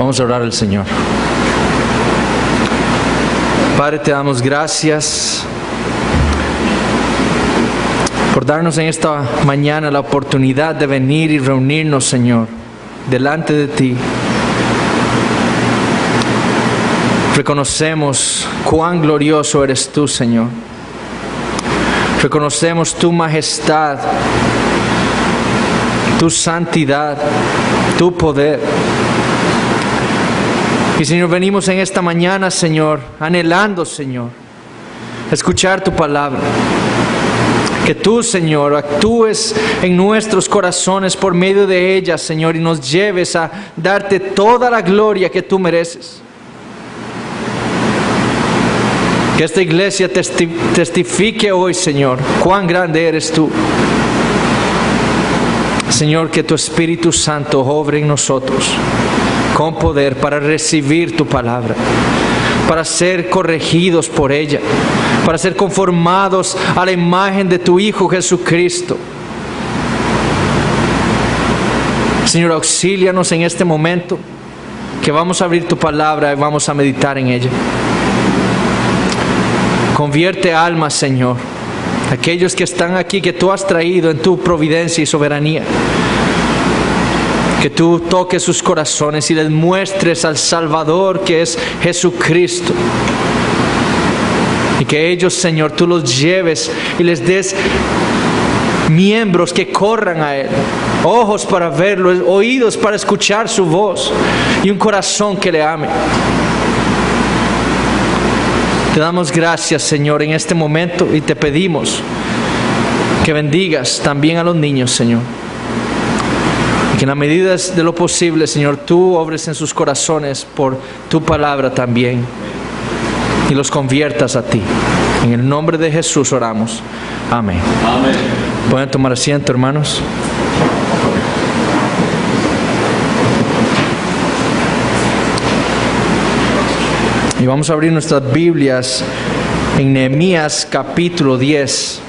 Vamos a orar al Señor. Padre, te damos gracias por darnos en esta mañana la oportunidad de venir y reunirnos, Señor, delante de ti. Reconocemos cuán glorioso eres tú, Señor. Reconocemos tu majestad, tu santidad, tu poder. Y Señor, venimos en esta mañana, Señor, anhelando, Señor, escuchar tu palabra. Que tú, Señor, actúes en nuestros corazones por medio de ella, Señor, y nos lleves a darte toda la gloria que tú mereces. Que esta iglesia testifique hoy, Señor, cuán grande eres tú. Señor, que tu Espíritu Santo obre en nosotros con poder para recibir tu palabra, para ser corregidos por ella, para ser conformados a la imagen de tu Hijo Jesucristo. Señor, auxílianos en este momento que vamos a abrir tu palabra y vamos a meditar en ella. Convierte almas, Señor, aquellos que están aquí, que tú has traído en tu providencia y soberanía. Que tú toques sus corazones y les muestres al Salvador que es Jesucristo. Y que ellos, Señor, tú los lleves y les des miembros que corran a Él, ojos para verlo, oídos para escuchar su voz y un corazón que le ame. Te damos gracias, Señor, en este momento y te pedimos que bendigas también a los niños, Señor. Que en la medida de lo posible, Señor, tú obres en sus corazones por tu palabra también y los conviertas a ti. En el nombre de Jesús oramos. Amén. Amén. Pueden tomar asiento, hermanos. Y vamos a abrir nuestras Biblias en Nehemías capítulo 10.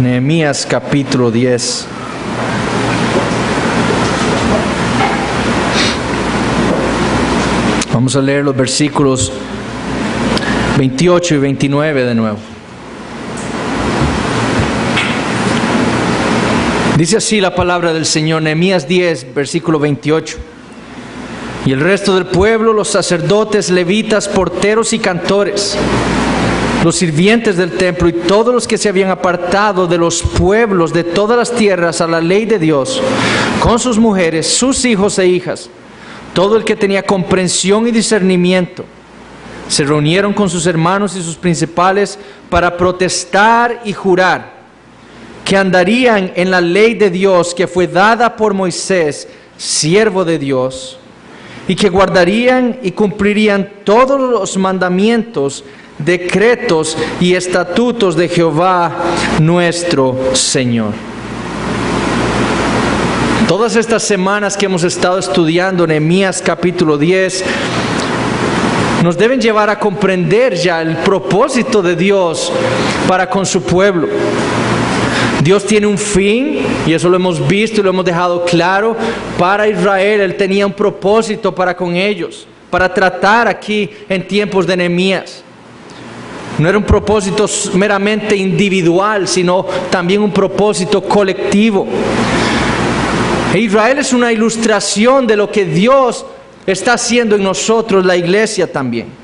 Nehemías capítulo 10. Vamos a leer los versículos 28 y 29 de nuevo. Dice así la palabra del Señor, Nehemías 10, versículo 28. Y el resto del pueblo, los sacerdotes, levitas, porteros y cantores, los sirvientes del templo y todos los que se habían apartado de los pueblos de todas las tierras a la ley de Dios, con sus mujeres, sus hijos e hijas, todo el que tenía comprensión y discernimiento, se reunieron con sus hermanos y sus principales para protestar y jurar que andarían en la ley de Dios que fue dada por Moisés, siervo de Dios, y que guardarían y cumplirían todos los mandamientos, decretos y estatutos de Jehová nuestro Señor. Todas estas semanas que hemos estado estudiando Nehemías capítulo 10 nos deben llevar a comprender ya el propósito de Dios para con su pueblo. Dios tiene un fin, y eso lo hemos visto y lo hemos dejado claro. Para Israel, Él tenía un propósito para con ellos, para tratar aquí en tiempos de Nehemías. No era un propósito meramente individual, sino también un propósito colectivo. Israel es una ilustración de lo que Dios está haciendo en nosotros, la iglesia también.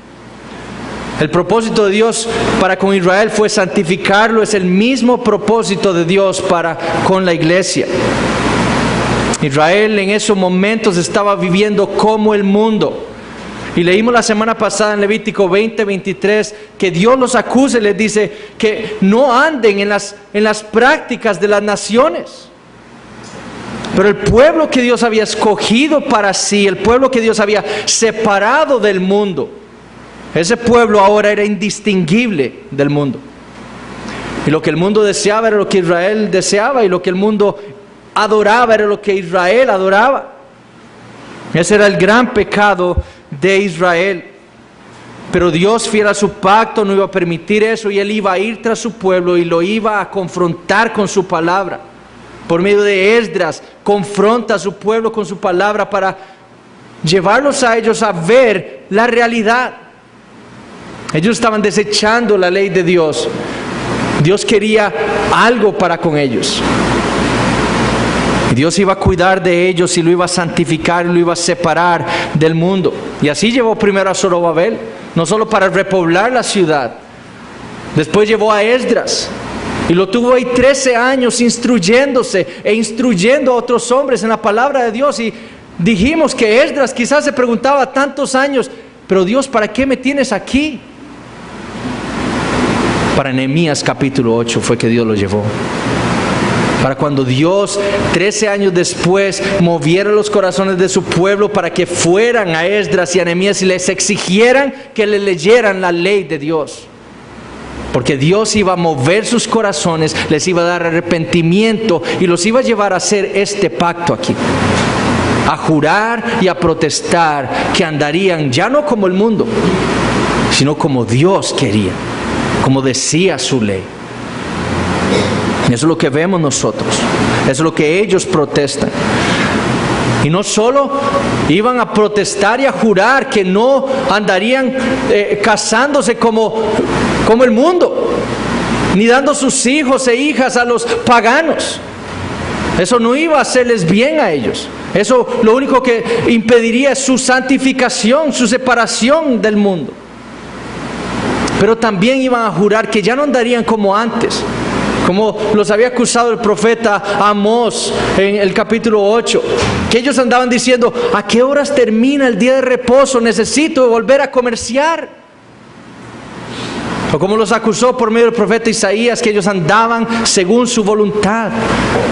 El propósito de Dios para con Israel fue santificarlo, es el mismo propósito de Dios para con la iglesia. Israel en esos momentos estaba viviendo como el mundo. Y leímos la semana pasada en Levítico 20:23 que Dios los acusa y les dice que no anden en las prácticas de las naciones. Pero el pueblo que Dios había escogido para sí, el pueblo que Dios había separado del mundo, ese pueblo ahora era indistinguible del mundo. Y lo que el mundo deseaba era lo que Israel deseaba, y lo que el mundo adoraba era lo que Israel adoraba. Ese era el gran pecado de Israel. Pero Dios, fiel a su pacto, no iba a permitir eso, y Él iba a ir tras su pueblo y lo iba a confrontar con su palabra. por medio de Esdras, confronta a su pueblo con su palabra para llevarlos a ellos a ver la realidad. Ellos estaban desechando la ley de Dios. Dios quería algo para con ellos. Y Dios iba a cuidar de ellos y lo iba a santificar y lo iba a separar del mundo. Y así llevó primero a Zorobabel, no solo para repoblar la ciudad. Después llevó a Esdras y lo tuvo ahí 13 años instruyéndose e instruyendo a otros hombres en la palabra de Dios. Y dijimos que Esdras quizás se preguntaba tantos años, pero Dios, ¿para qué me tienes aquí? Para Nehemías capítulo 8 fue que Dios lo llevó. Para cuando Dios 13 años después moviera los corazones de su pueblo para que fueran a Esdras y a Nehemías y les exigieran que le leyeran la ley de Dios. Porque Dios iba a mover sus corazones, les iba a dar arrepentimiento y los iba a llevar a hacer este pacto aquí. A jurar y a protestar que andarían ya no como el mundo, sino como Dios quería, como decía su ley. Y eso es lo que vemos nosotros. Eso es lo que ellos protestan. Y no solo iban a protestar y a jurar que no andarían casándose como el mundo, ni dando sus hijos e hijas a los paganos. Eso no iba a hacerles bien a ellos. Eso lo único que impediría es su santificación, su separación del mundo. Pero también iban a jurar que ya no andarían como antes, como los había acusado el profeta Amós en el capítulo 8, que ellos andaban diciendo: ¿a qué horas termina el día de reposo? Necesito volver a comerciar. O como los acusó por medio del profeta Isaías, que ellos andaban según su voluntad.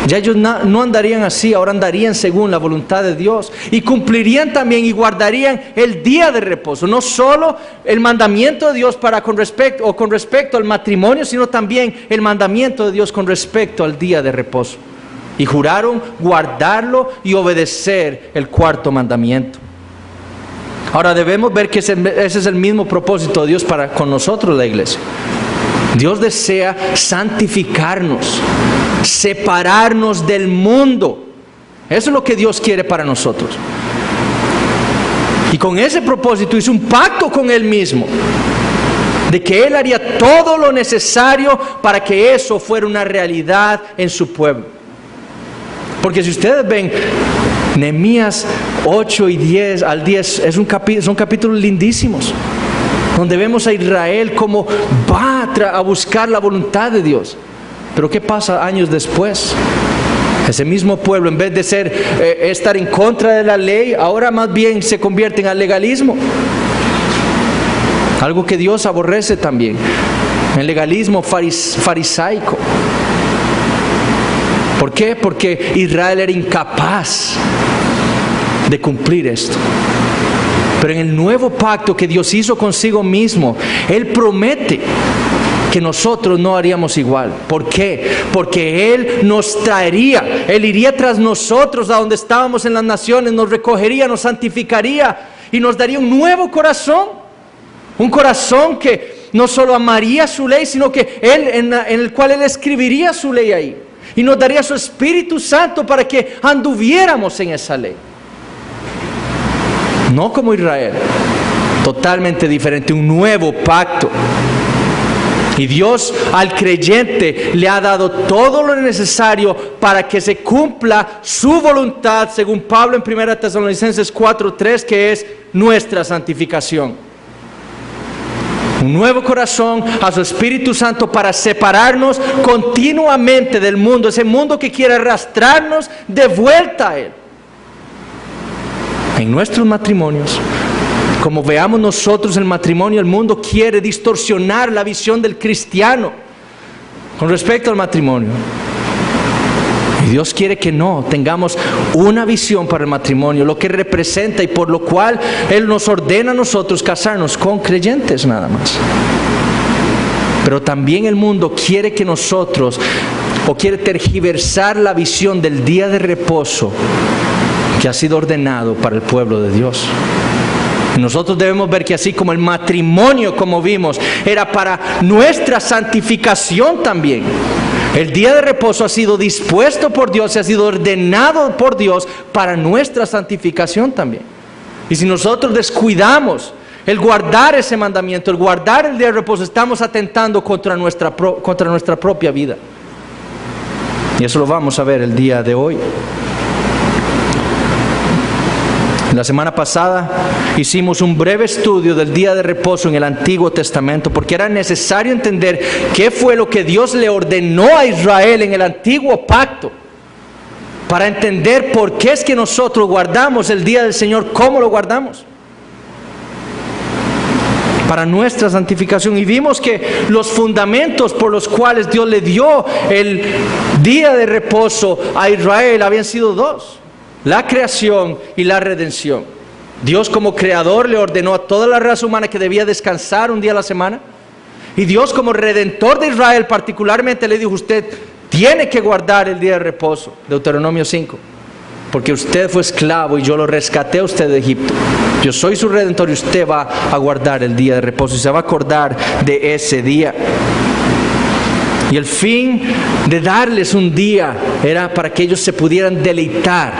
Ya ellos no andarían así, ahora andarían según la voluntad de Dios. Y cumplirían también y guardarían el día de reposo. No solo el mandamiento de Dios con respecto al matrimonio, sino también el mandamiento de Dios con respecto al día de reposo. Y juraron guardarlo y obedecer el cuarto mandamiento. Ahora debemos ver que ese es el mismo propósito de Dios para con nosotros, la iglesia. Dios desea santificarnos, separarnos del mundo. Eso es lo que Dios quiere para nosotros. Y con ese propósito hizo un pacto con Él mismo, de que Él haría todo lo necesario para que eso fuera una realidad en su pueblo. Porque si ustedes ven Nehemías 8 y 10 al 10, son capítulos lindísimos, donde vemos a Israel como va a buscar la voluntad de Dios. Pero ¿qué pasa años después? Ese mismo pueblo, en vez de estar en contra de la ley, ahora más bien se convierte en al legalismo. Algo que Dios aborrece también, el legalismo farisaico. ¿Por qué? Porque Israel era incapaz de cumplir esto. Pero en el nuevo pacto que Dios hizo consigo mismo, Él promete que nosotros no haríamos igual. ¿Por qué? Porque Él nos traería, Él iría tras nosotros a donde estábamos en las naciones, nos recogería, nos santificaría y nos daría un nuevo corazón. Un corazón que no solo amaría su ley, sino que en el cual Él escribiría su ley ahí. Y nos daría su Espíritu Santo para que anduviéramos en esa ley. No como Israel, totalmente diferente, un nuevo pacto. Y Dios al creyente le ha dado todo lo necesario para que se cumpla su voluntad, según Pablo en 1 Tesalonicenses 4:3, que es nuestra santificación. Un nuevo corazón, a su Espíritu Santo para separarnos continuamente del mundo, ese mundo que quiere arrastrarnos de vuelta a Él. En nuestros matrimonios, como veamos nosotros el matrimonio, el mundo quiere distorsionar la visión del cristiano con respecto al matrimonio. Y Dios quiere que no tengamos una visión para el matrimonio, lo que representa y por lo cual Él nos ordena a nosotros casarnos con creyentes nada más. Pero también el mundo quiere que nosotros, o quiere tergiversar la visión del día de reposo que ha sido ordenado para el pueblo de Dios. Y nosotros debemos ver que así como el matrimonio, como vimos, era para nuestra santificación también, El día de reposo ha sido dispuesto por Dios, ha sido ordenado por Dios para nuestra santificación también. Y si nosotros descuidamos el guardar ese mandamiento, el guardar el día de reposo, estamos atentando contra nuestra propia vida. Y eso lo vamos a ver el día de hoy. La semana pasada hicimos un breve estudio del día de reposo en el Antiguo Testamento, porque era necesario entender qué fue lo que Dios le ordenó a Israel en el Antiguo Pacto, para entender por qué es que nosotros guardamos el día del Señor, cómo lo guardamos, para nuestra santificación. Y vimos que los fundamentos por los cuales Dios le dio el día de reposo a Israel habían sido dos: la creación y la redención. Dios como creador le ordenó a toda la raza humana que debía descansar un día a la semana. Y Dios como redentor de Israel particularmente le dijo: usted tiene que guardar el día de reposo, Deuteronomio 5, porque usted fue esclavo y yo lo rescaté a usted de Egipto. Yo soy su redentor y usted va a guardar el día de reposo y se va a acordar de ese día. Y el fin de darles un día era para que ellos se pudieran deleitar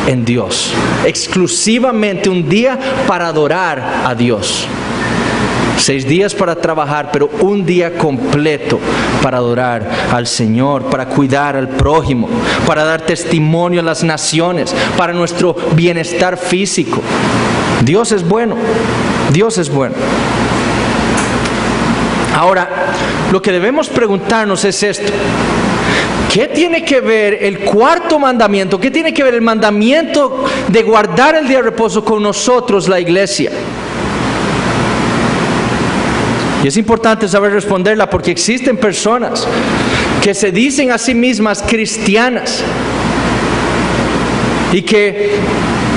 en Dios. Exclusivamente un día para adorar a Dios. 6 días para trabajar, pero un día completo para adorar al Señor, para cuidar al prójimo, para dar testimonio a las naciones, para nuestro bienestar físico. Dios es bueno, Dios es bueno. Ahora, lo que debemos preguntarnos es esto: ¿qué tiene que ver el cuarto mandamiento? ¿Qué tiene que ver el mandamiento de guardar el día de reposo con nosotros, la iglesia? Y es importante saber responderla, porque existen personas que se dicen a sí mismas cristianas y que,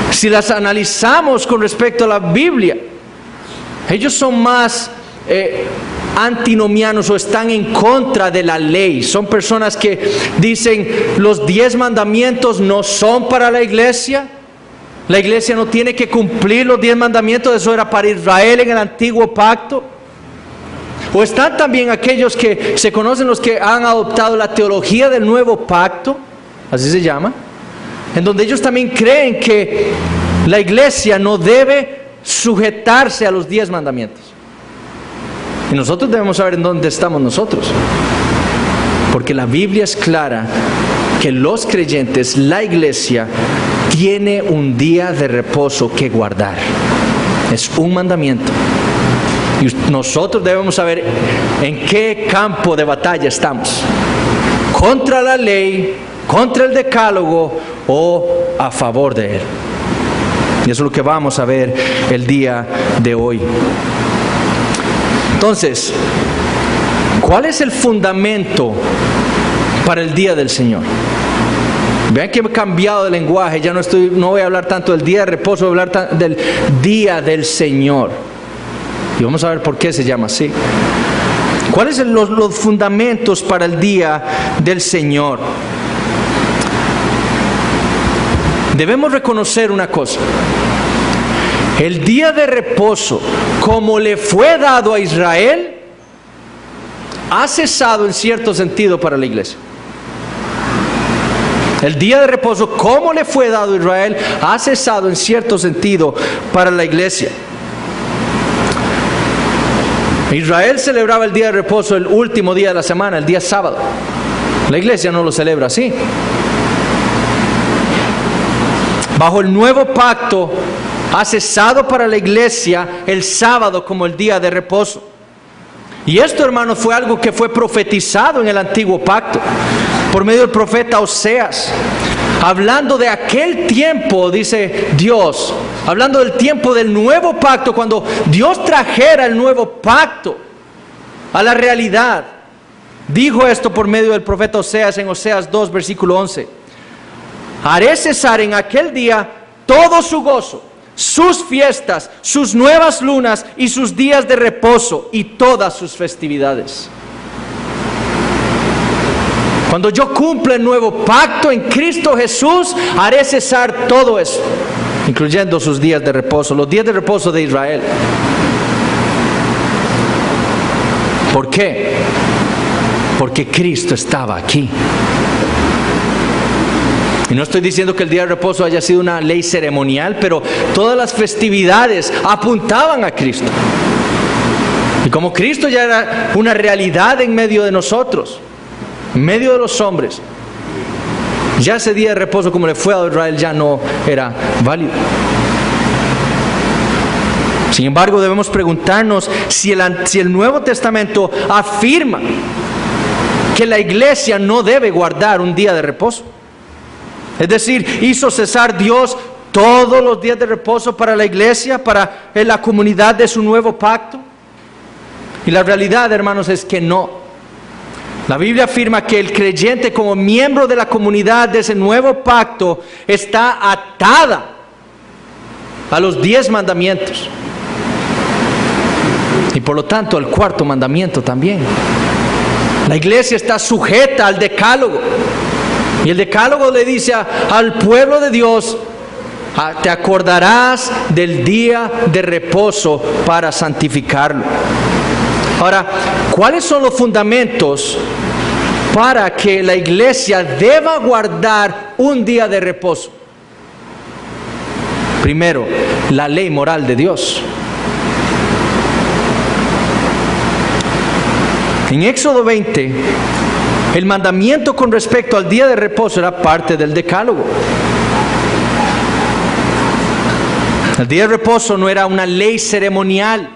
si las analizamos con respecto a la Biblia, ellos son más antinomianos o están en contra de la ley. Son personas que dicen: los 10 mandamientos no son para la iglesia no tiene que cumplir los 10 mandamientos, eso era para Israel en el Antiguo Pacto. O están también aquellos que se conocen, los que han adoptado la teología del Nuevo Pacto, así se llama, en donde ellos también creen que la iglesia no debe sujetarse a los 10 mandamientos. Y nosotros debemos saber en dónde estamos nosotros, porque la Biblia es clara que los creyentes, la iglesia, tiene un día de reposo que guardar. Es un mandamiento. Y nosotros debemos saber en qué campo de batalla estamos: contra la ley, contra el decálogo o a favor de él. Y eso es lo que vamos a ver el día de hoy. Entonces, ¿cuál es el fundamento para el día del Señor? Vean que he cambiado de lenguaje. Ya no voy a hablar tanto del día de reposo, voy a hablar del día del Señor. Y vamos a ver por qué se llama así. ¿Cuáles son los fundamentos para el día del Señor? Debemos reconocer una cosa: el día de reposo, como le fue dado a Israel, ha cesado en cierto sentido para la iglesia. El día de reposo, como le fue dado a Israel, ha cesado en cierto sentido para la iglesia. Israel celebraba el día de reposo el último día de la semana, el día sábado. La iglesia no lo celebra así. Bajo el nuevo pacto, ha cesado para la iglesia el sábado como el día de reposo. Y esto, hermanos, fue algo que fue profetizado en el Antiguo Pacto por medio del profeta Oseas. Hablando de aquel tiempo, dice Dios, hablando del tiempo del nuevo pacto, cuando Dios trajera el nuevo pacto a la realidad. Dijo esto por medio del profeta Oseas en Oseas 2, versículo 11. Haré cesar en aquel día todo su gozo, sus fiestas, sus nuevas lunas y sus días de reposo y todas sus festividades. Cuando yo cumpla el nuevo pacto en Cristo Jesús, haré cesar todo eso, incluyendo sus días de reposo, los días de reposo de Israel. ¿Por qué? porque Cristo estaba aquí. Y no estoy diciendo que el día de reposo haya sido una ley ceremonial, pero todas las festividades apuntaban a Cristo. Y como Cristo ya era una realidad en medio de nosotros, en medio de los hombres, ya ese día de reposo, como le fue a Israel, ya no era válido. Sin embargo, debemos preguntarnos si el Nuevo Testamento afirma que la iglesia no debe guardar un día de reposo. Es decir, hizo cesar Dios todos los días de reposo para la iglesia, para la comunidad de su nuevo pacto. Y la realidad, hermanos, es que no. La Biblia afirma que el creyente, como miembro de la comunidad de ese nuevo pacto, está atada a los 10 mandamientos. Y por lo tanto al cuarto mandamiento también. La iglesia está sujeta al decálogo. Y el decálogo le dice al pueblo de Dios: te acordarás del día de reposo para santificarlo. Ahora, ¿cuáles son los fundamentos para que la iglesia deba guardar un día de reposo? Primero, la ley moral de Dios. En Éxodo 20, el mandamiento con respecto al día de reposo era parte del decálogo. El día de reposo no era una ley ceremonial.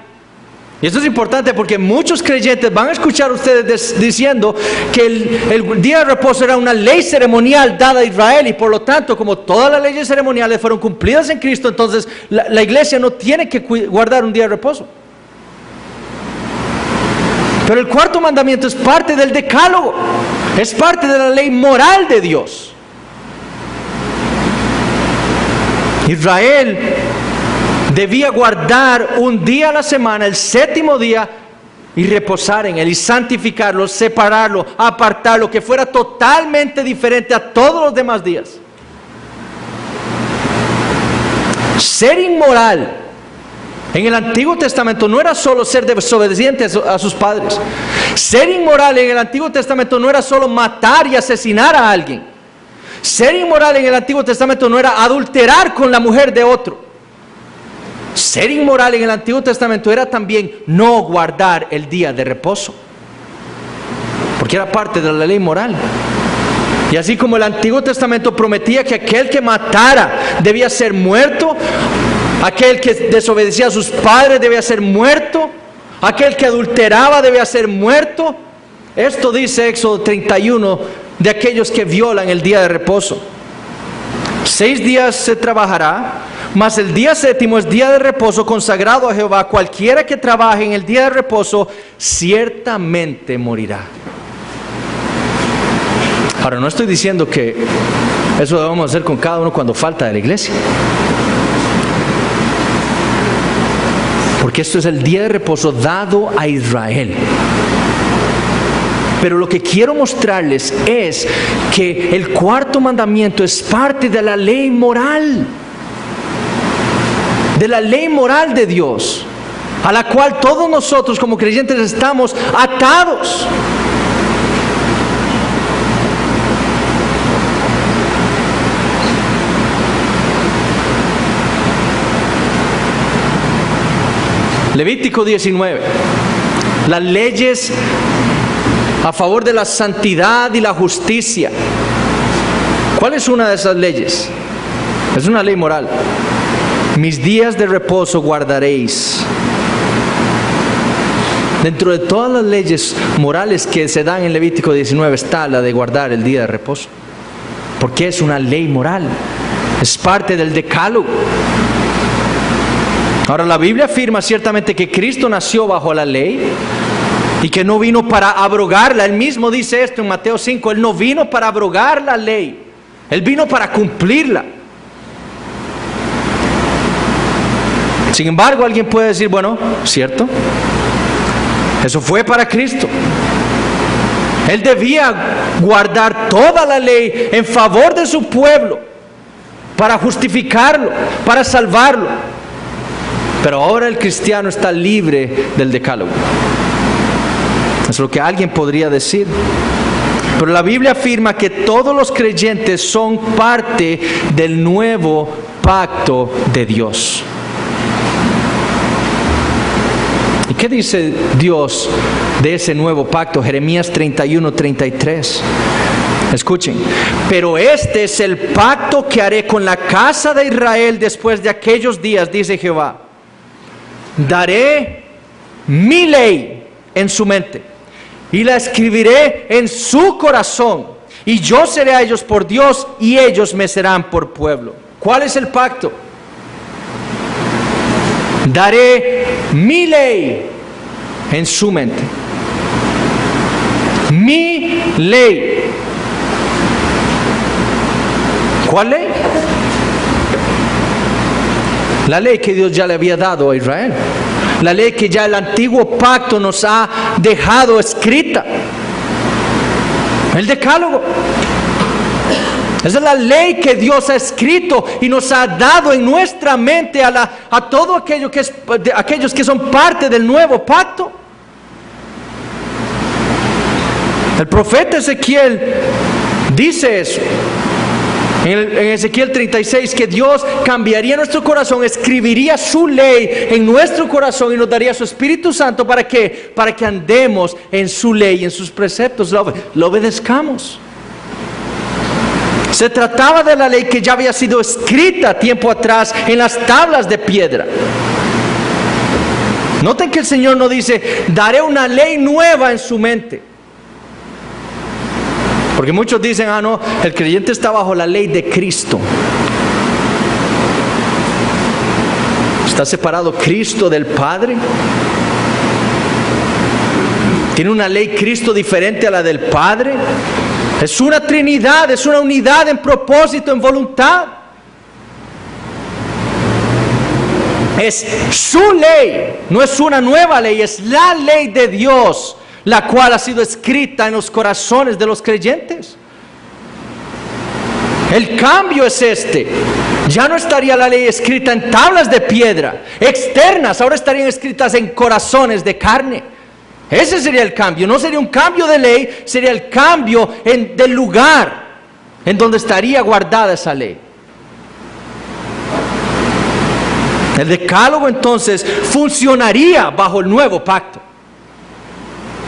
Y esto es importante porque muchos creyentes van a escuchar a ustedes diciendo que el día de reposo era una ley ceremonial dada a Israel, y por lo tanto, como todas las leyes ceremoniales fueron cumplidas en Cristo, entonces la iglesia no tiene que guardar un día de reposo. Pero el cuarto mandamiento es parte del decálogo, es parte de la ley moral de Dios. Israel debía guardar un día a la semana, el séptimo día, y reposar en él, y santificarlo, separarlo, apartarlo, que fuera totalmente diferente a todos los demás días. Ser inmoral en el Antiguo Testamento no era solo ser desobediente a sus padres. Ser inmoral en el Antiguo Testamento no era solo matar y asesinar a alguien. Ser inmoral en el Antiguo Testamento no era adulterar con la mujer de otro. Ser inmoral en el Antiguo Testamento era también no guardar el día de reposo, porque era parte de la ley moral. Y así como el Antiguo Testamento prometía que aquel que matara debía ser muerto, aquel que desobedecía a sus padres debía ser muerto, aquel que adulteraba debía ser muerto, esto dice Éxodo 31 de aquellos que violan el día de reposo. 6 días se trabajará, mas el día séptimo es día de reposo consagrado a Jehová. Cualquiera que trabaje en el día de reposo ciertamente morirá. Ahora, no estoy diciendo que eso debemos hacer con cada uno cuando falta de la iglesia, porque esto es el día de reposo dado a Israel. Pero lo que quiero mostrarles es que el cuarto mandamiento es parte de la ley moral, de la ley moral de Dios, a la cual todos nosotros como creyentes estamos atados. Levítico 19, las leyes a favor de la santidad y la justicia. ¿Cuál es una de esas leyes? Es una ley moral. Mis días de reposo guardaréis. Dentro de todas las leyes morales que se dan en Levítico 19 está la de guardar el día de reposo, porque es una ley moral, es parte del decálogo. Ahora, la Biblia afirma ciertamente que Cristo nació bajo la ley y que no vino para abrogarla. Él mismo dice esto en Mateo 5, Él no vino para abrogar la ley, Él vino para cumplirla. Sin embargo, alguien puede decir, bueno, cierto, eso fue para Cristo. Él debía guardar toda la ley en favor de su pueblo, para justificarlo, para salvarlo. Pero ahora el cristiano está libre del decálogo. Es lo que alguien podría decir. Pero la Biblia afirma que todos los creyentes son parte del nuevo pacto de Dios. ¿Y qué dice Dios de ese nuevo pacto? Jeremías 31:33. Escuchen. Pero este es el pacto que haré con la casa de Israel después de aquellos días, dice Jehová. Daré mi ley en su mente y la escribiré en su corazón, y yo seré a ellos por Dios y ellos me serán por pueblo. ¿Cuál es el pacto? Daré mi ley en su mente. Mi ley. ¿Cuál ley? La ley que Dios ya le había dado a Israel. La ley que ya el antiguo pacto nos ha dejado escrita. El decálogo. Esa es la ley que Dios ha escrito y nos ha dado en nuestra mente a todo aquello que es, aquellos que son parte del nuevo pacto. El profeta Ezequiel dice eso. En Ezequiel 36, que Dios cambiaría nuestro corazón, escribiría su ley en nuestro corazón y nos daría su Espíritu Santo. ¿Para qué? Para que andemos en su ley, en sus preceptos, lo obedezcamos. Se trataba de la ley que ya había sido escrita tiempo atrás en las tablas de piedra. Noten que el Señor no dice, daré una ley nueva en su mente. Porque muchos dicen, no, el creyente está bajo la ley de Cristo. ¿Está separado Cristo del Padre? ¿Tiene una ley Cristo diferente a la del Padre? Es una Trinidad, es una unidad en propósito, en voluntad. Es su ley, no es una nueva ley, es la ley de Dios, la cual ha sido escrita en los corazones de los creyentes. El cambio es este. Ya no estaría la ley escrita en tablas de piedra externas, ahora estarían escritas en corazones de carne. Ese sería el cambio. No sería un cambio de ley, sería el cambio del lugar en donde estaría guardada esa ley. El decálogo entonces funcionaría bajo el nuevo pacto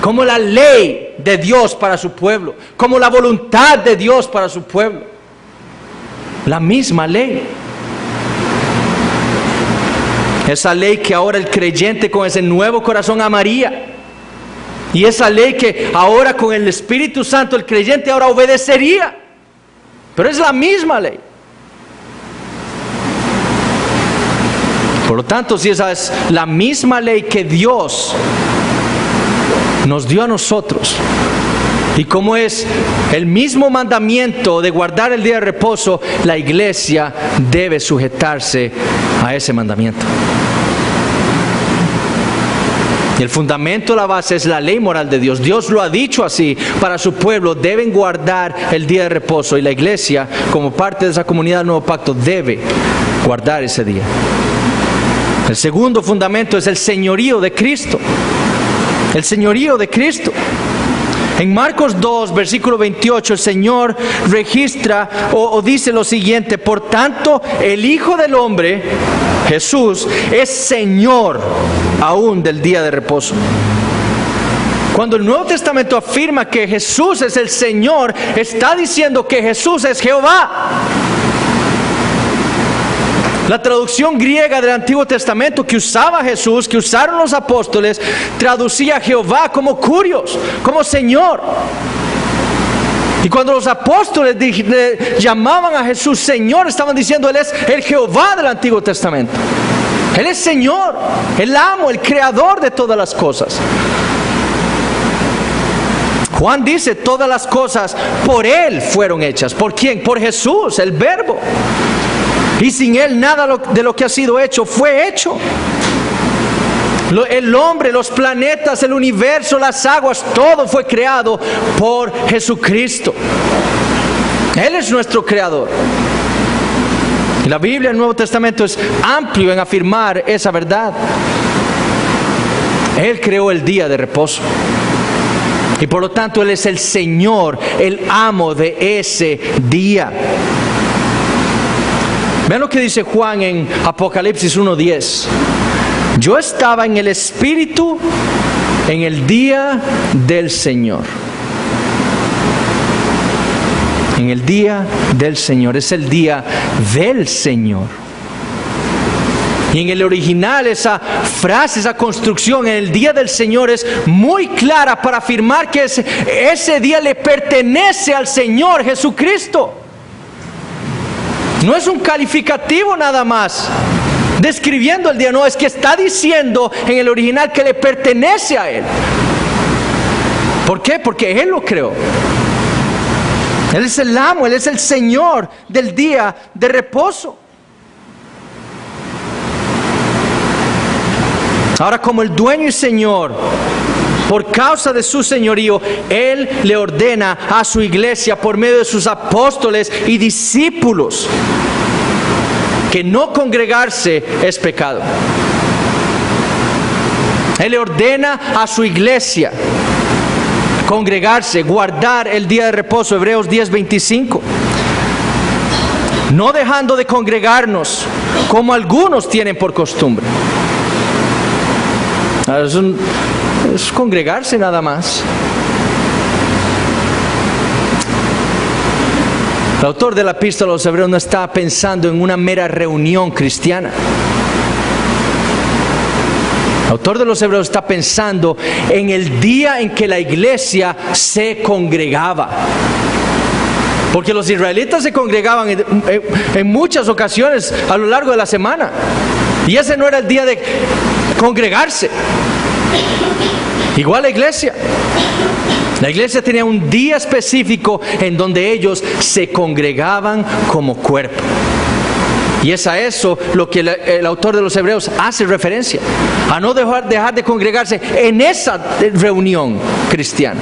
como la ley de Dios para su pueblo, como la voluntad de Dios para su pueblo. La misma ley. Esa ley que ahora el creyente con ese nuevo corazón amaría. Y esa ley que ahora con el Espíritu Santo el creyente ahora obedecería. Pero es la misma ley. Por lo tanto, si esa es la misma ley que Dios nos dio a nosotros, y como es el mismo mandamiento de guardar el día de reposo, la iglesia debe sujetarse a ese mandamiento. El fundamento, la base es la ley moral de Dios. Dios lo ha dicho así para su pueblo, deben guardar el día de reposo, y la iglesia como parte de esa comunidad del nuevo pacto debe guardar ese día. El segundo fundamento es el señorío de Cristo. El señorío de Cristo. En Marcos 2, versículo 28, el Señor registra o dice lo siguiente: por tanto, el Hijo del Hombre, Jesús, es Señor aún del día de reposo. Cuando el Nuevo Testamento afirma que Jesús es el Señor, está diciendo que Jesús es Jehová. La traducción griega del Antiguo Testamento que usaba Jesús, que usaron los apóstoles, traducía a Jehová como Kurios, como Señor. Y cuando los apóstoles llamaban a Jesús Señor, estaban diciendo, Él es el Jehová del Antiguo Testamento. Él es Señor, el amo, el creador de todas las cosas. Juan dice, todas las cosas por Él fueron hechas. ¿Por quién? Por Jesús, el Verbo. Y sin Él nada de lo que ha sido hecho fue hecho. El hombre, los planetas, el universo, las aguas, todo fue creado por Jesucristo. Él es nuestro creador. Y la Biblia, el Nuevo Testamento, es amplio en afirmar esa verdad. Él creó el día de reposo. Y por lo tanto Él es el Señor, el amo de ese día. Vean lo que dice Juan en Apocalipsis 1:10. Yo estaba en el Espíritu en el día del Señor. En el día del Señor. Es el día del Señor. Y en el original esa frase, esa construcción, en el día del Señor, es muy clara para afirmar que ese día le pertenece al Señor Jesucristo. No es un calificativo nada más describiendo el día, no, es que está diciendo en el original que le pertenece a Él. ¿Por qué? Porque Él lo creó. Él es el amo, Él es el Señor del día de reposo. Ahora, como el dueño y Señor, por causa de su señorío, Él le ordena a su iglesia por medio de sus apóstoles y discípulos que no congregarse es pecado. Él le ordena a su iglesia congregarse, guardar el día de reposo, Hebreos 10:25. No dejando de congregarnos como algunos tienen por costumbre. Es congregarse nada más. El autor de la epístola a los Hebreos no está pensando en una mera reunión cristiana. El autor de los Hebreos está pensando en el día en que la iglesia se congregaba. Porque los israelitas se congregaban en muchas ocasiones a lo largo de la semana. Y ese no era el día de congregarse. Igual la iglesia. La iglesia tenía un día específico en donde ellos se congregaban como cuerpo. Y es a eso lo que el autor de los Hebreos hace referencia. A no dejar de congregarse en esa reunión cristiana.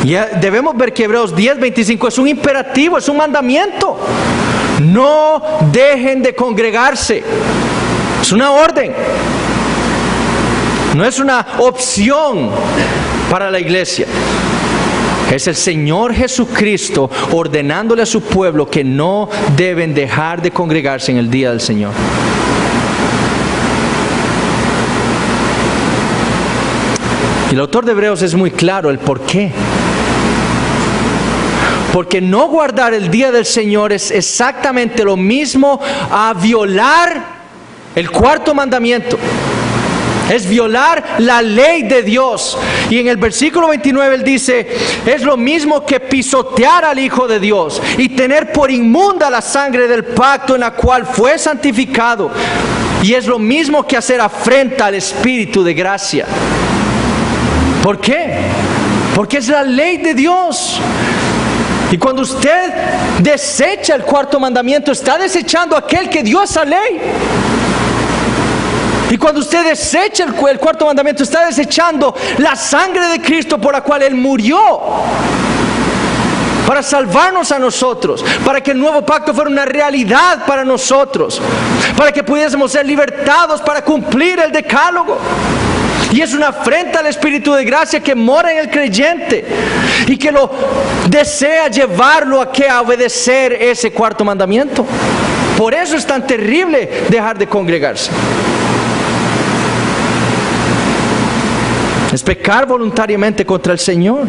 Y debemos ver que Hebreos 10:25 es un imperativo, es un mandamiento. No dejen de congregarse. Es una orden. No es una opción para la iglesia. Es el Señor Jesucristo ordenándole a su pueblo que no deben dejar de congregarse en el día del Señor. Y el autor de Hebreos es muy claro el por qué. Porque no guardar el día del Señor es exactamente lo mismo a violar el cuarto mandamiento. Es violar la ley de Dios. Y en el versículo 29 él dice, es lo mismo que pisotear al Hijo de Dios y tener por inmunda la sangre del pacto en la cual fue santificado. Y es lo mismo que hacer afrenta al Espíritu de gracia. ¿Por qué? Porque es la ley de Dios. Y cuando usted desecha el cuarto mandamiento, está desechando aquel que dio esa ley. Y cuando usted desecha el cuarto mandamiento, está desechando la sangre de Cristo por la cual Él murió. Para salvarnos a nosotros. Para que el nuevo pacto fuera una realidad para nosotros. Para que pudiésemos ser libertados para cumplir el decálogo. Y es una afrenta al Espíritu de gracia que mora en el creyente. Y que lo desea llevarlo a obedecer ese cuarto mandamiento. Por eso es tan terrible dejar de congregarse. Es pecar voluntariamente contra el Señor.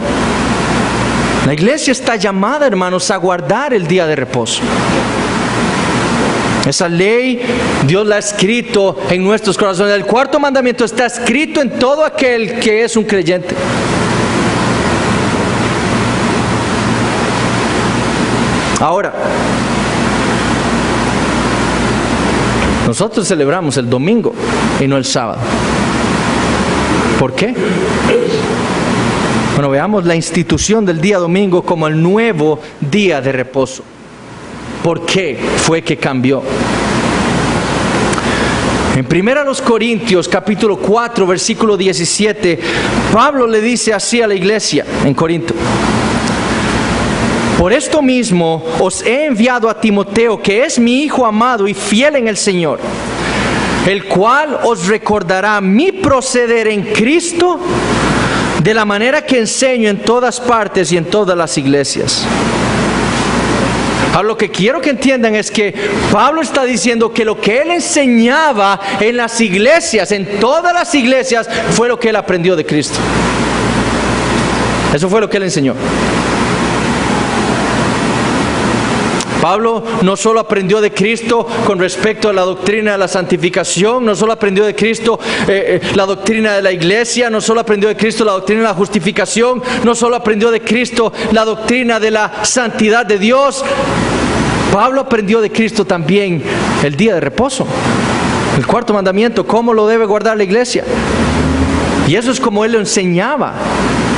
La iglesia está llamada, hermanos, a guardar el día de reposo. Esa ley Dios la ha escrito en nuestros corazones. El cuarto mandamiento está escrito en todo aquel que es un creyente. Ahora, nosotros celebramos el domingo y no el sábado. ¿Por qué? Bueno, veamos la institución del día domingo como el nuevo día de reposo. ¿Por qué fue que cambió? En 1 Corintios capítulo 4 versículo 17, Pablo le dice así a la iglesia en Corinto: por esto mismo os he enviado a Timoteo, que es mi hijo amado y fiel en el Señor, el cual os recordará mi proceder en Cristo de la manera que enseño en todas partes y en todas las iglesias. Ahora, lo que quiero que entiendan es que Pablo está diciendo que lo que él enseñaba en las iglesias, en todas las iglesias, fue lo que él aprendió de Cristo. Eso fue lo que él enseñó. Pablo no solo aprendió de Cristo con respecto a la doctrina de la santificación, no solo aprendió de Cristo la doctrina de la iglesia, no solo aprendió de Cristo la doctrina de la justificación, no solo aprendió de Cristo la doctrina de la santidad de Dios. Pablo aprendió de Cristo también el día de reposo, el cuarto mandamiento, cómo lo debe guardar la iglesia. Y eso es como él lo enseñaba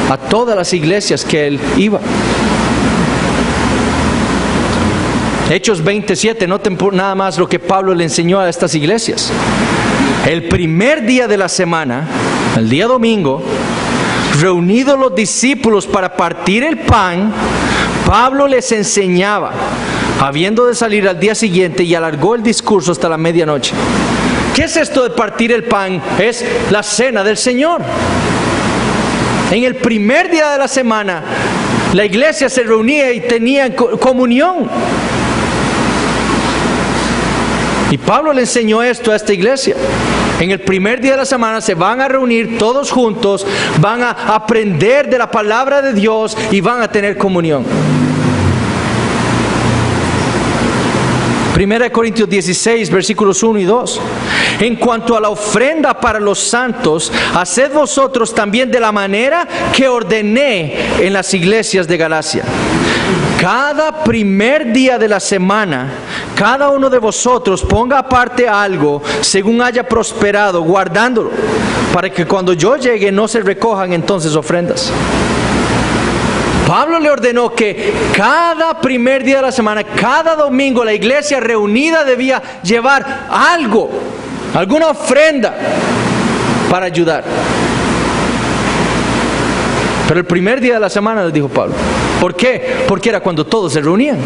a todas las iglesias que él iba. Hechos 27, noten nada más lo que Pablo le enseñó a estas iglesias. El primer día de la semana, el día domingo, reunidos los discípulos para partir el pan, Pablo les enseñaba, habiendo de salir al día siguiente, y alargó el discurso hasta la medianoche. ¿Qué es esto de partir el pan? Es la cena del Señor. En el primer día de la semana, la iglesia se reunía y tenía comunión. Y Pablo le enseñó esto a esta iglesia. En el primer día de la semana se van a reunir todos juntos, van a aprender de la palabra de Dios y van a tener comunión. 1 Corintios 16, versículos 1 y 2. En cuanto a la ofrenda para los santos, haced vosotros también de la manera que ordené en las iglesias de Galacia. Cada primer día de la semana, cada uno de vosotros ponga aparte algo según haya prosperado, guardándolo, para que cuando yo llegue no se recojan entonces ofrendas. Pablo le ordenó que cada primer día de la semana, cada domingo, la iglesia reunida debía llevar algo, alguna ofrenda para ayudar. Pero el primer día de la semana, les dijo Pablo. ¿Por qué? Porque era cuando todos se reunían.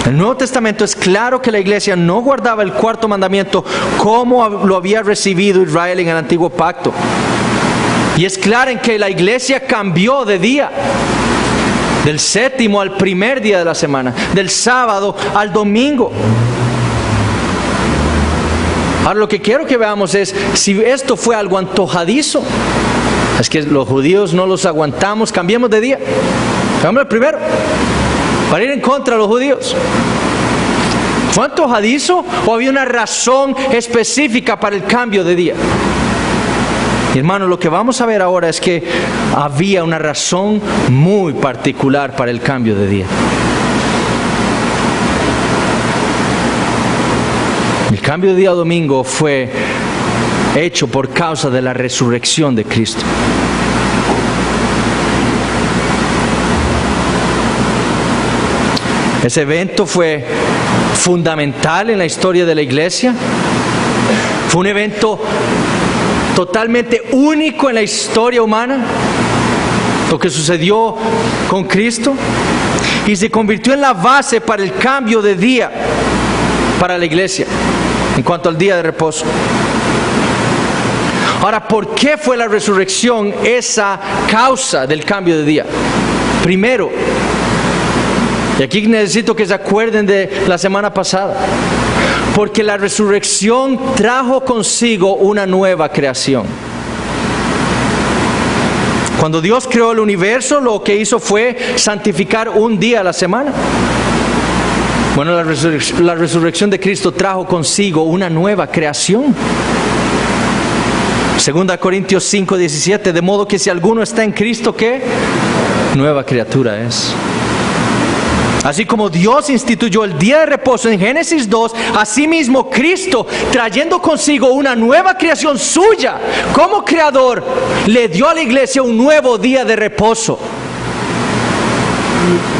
El Nuevo Testamento es claro que la iglesia no guardaba el cuarto mandamiento como lo había recibido Israel en el antiguo pacto. Y es claro en que la iglesia cambió de día, del séptimo al primer día de la semana, del sábado al domingo. Ahora, lo que quiero que veamos es si esto fue algo antojadizo. Es que los judíos no los aguantamos, cambiemos de día. Cambiemos el primero para ir en contra de los judíos. ¿Fue antojadizo o había una razón específica para el cambio de día? Y hermano, lo que vamos a ver ahora es que había una razón muy particular para el cambio de día. El cambio de día a domingo fue hecho por causa de la resurrección de Cristo. Ese evento fue fundamental en la historia de la iglesia. Fue un evento totalmente único en la historia humana, lo que sucedió con Cristo, y se convirtió en la base para el cambio de día para la iglesia en cuanto al día de reposo. Ahora, ¿por qué fue la resurrección esa causa del cambio de día? Primero, y aquí necesito que se acuerden de la semana pasada, porque la resurrección trajo consigo una nueva creación. Cuando Dios creó el universo, lo que hizo fue santificar un día a la semana. Bueno, la resurrección de Cristo trajo consigo una nueva creación. 2 Corintios 5, 17, de modo que si alguno está en Cristo, ¿qué? Nueva criatura es. Así como Dios instituyó el día de reposo en Génesis 2, asimismo Cristo, trayendo consigo una nueva creación suya como creador, le dio a la iglesia un nuevo día de reposo.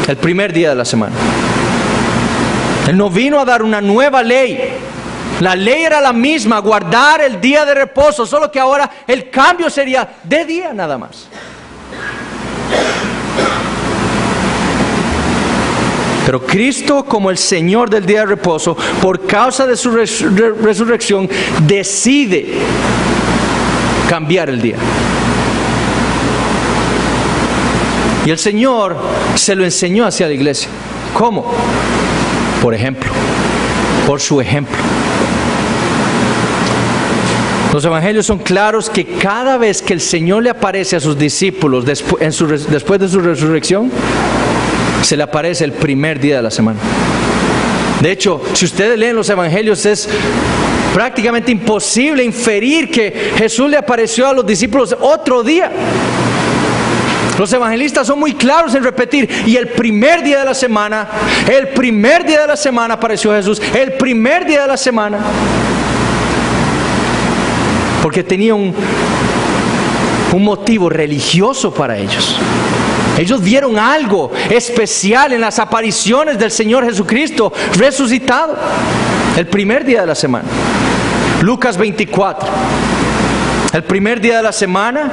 El primer día de la semana. Él no vino a dar una nueva ley. La ley era la misma, guardar el día de reposo, solo que ahora el cambio sería de día nada más. Pero Cristo, como el Señor del día de reposo, por causa de su resurrección, decide cambiar el día. Y el Señor se lo enseñó hacia la iglesia. ¿Cómo? Por ejemplo, por su ejemplo. Los evangelios son claros que cada vez que el Señor le aparece a sus discípulos después de su resurrección, se le aparece el primer día de la semana. De hecho, si ustedes leen los evangelios, es prácticamente imposible inferir que Jesús le apareció a los discípulos otro día. Los evangelistas son muy claros en repetir, y el primer día de la semana apareció Jesús, el primer día de la semana. Porque tenía un motivo religioso para ellos. Ellos vieron algo especial en las apariciones del Señor Jesucristo resucitado, el primer día de la semana. Lucas 24. El primer día de la semana,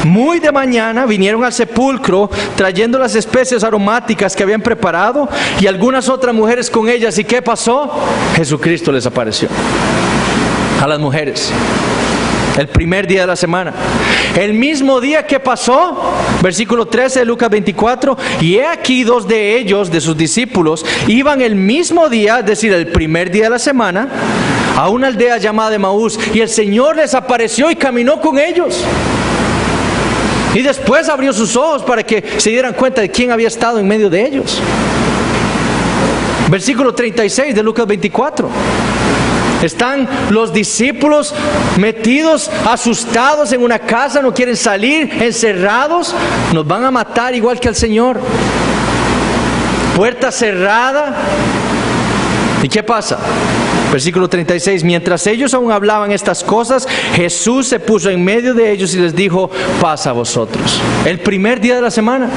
muy de mañana, vinieron al sepulcro trayendo las especies aromáticas que habían preparado y algunas otras mujeres con ellas. ¿Y qué pasó? Jesucristo les apareció a las mujeres. El primer día de la semana. El mismo día que pasó, versículo 13 de Lucas 24, y he aquí dos de ellos, de sus discípulos, iban el mismo día, es decir, el primer día de la semana, a una aldea llamada Emaús, y el Señor les apareció y caminó con ellos. Y después abrió sus ojos para que se dieran cuenta de quién había estado en medio de ellos. Versículo 36 de Lucas 24. Están los discípulos metidos, asustados en una casa, no quieren salir, encerrados. Nos van a matar igual que al Señor. Puerta cerrada. ¿Y qué pasa? Versículo 36. Mientras ellos aún hablaban estas cosas, Jesús se puso en medio de ellos y les dijo: paz a vosotros. El primer día de la semana.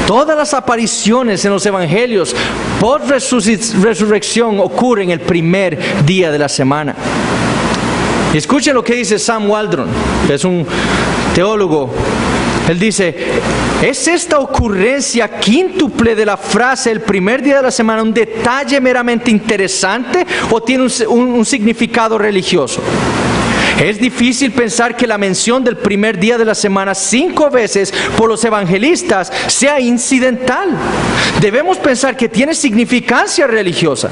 Todas las apariciones en los evangelios por resurrección ocurren el primer día de la semana. Y escuchen lo que dice Sam Waldron, que es un teólogo. Él dice: ¿es esta ocurrencia quíntuple de la frase el primer día de la semana un detalle meramente interesante o tiene un significado religioso? Es difícil pensar que la mención del primer día de la semana 5 veces por los evangelistas sea incidental. Debemos pensar que tiene significancia religiosa.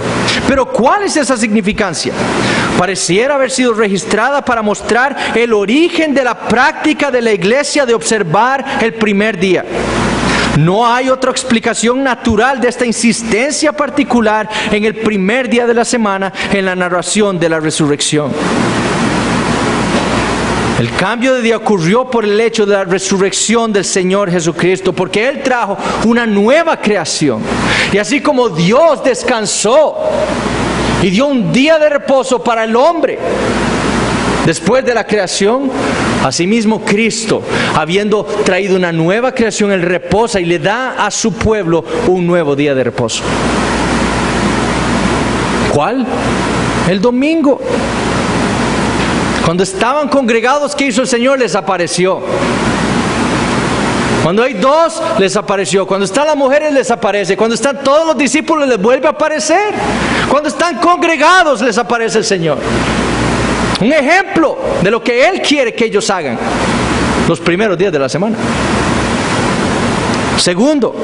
Pero ¿cuál es esa significancia? Pareciera haber sido registrada para mostrar el origen de la práctica de la iglesia de observar el primer día. No hay otra explicación natural de esta insistencia particular en el primer día de la semana en la narración de la resurrección. El cambio de día ocurrió por el hecho de la resurrección del Señor Jesucristo, porque Él trajo una nueva creación. Y así como Dios descansó y dio un día de reposo para el hombre después de la creación, asimismo Cristo, habiendo traído una nueva creación, Él reposa y le da a su pueblo un nuevo día de reposo. ¿Cuál? El domingo. Cuando estaban congregados, ¿qué hizo el Señor? Les apareció. Cuando hay dos, les apareció. Cuando están las mujeres, les aparece. Cuando están todos los discípulos, les vuelve a aparecer. Cuando están congregados, les aparece el Señor. Un ejemplo de lo que Él quiere que ellos hagan los primeros días de la semana. Segundo,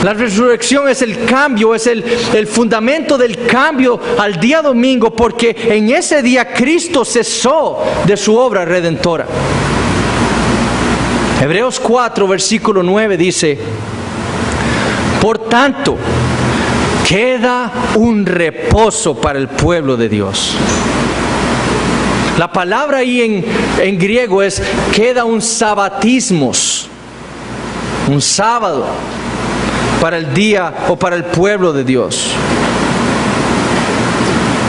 la resurrección es el cambio, es el fundamento del cambio al día domingo, porque en ese día Cristo cesó de su obra redentora. Hebreos 4, versículo 9 dice: por tanto, queda un reposo para el pueblo de Dios. La palabra ahí en griego es: queda un sabatismos, un sábado para el día o para el pueblo de Dios.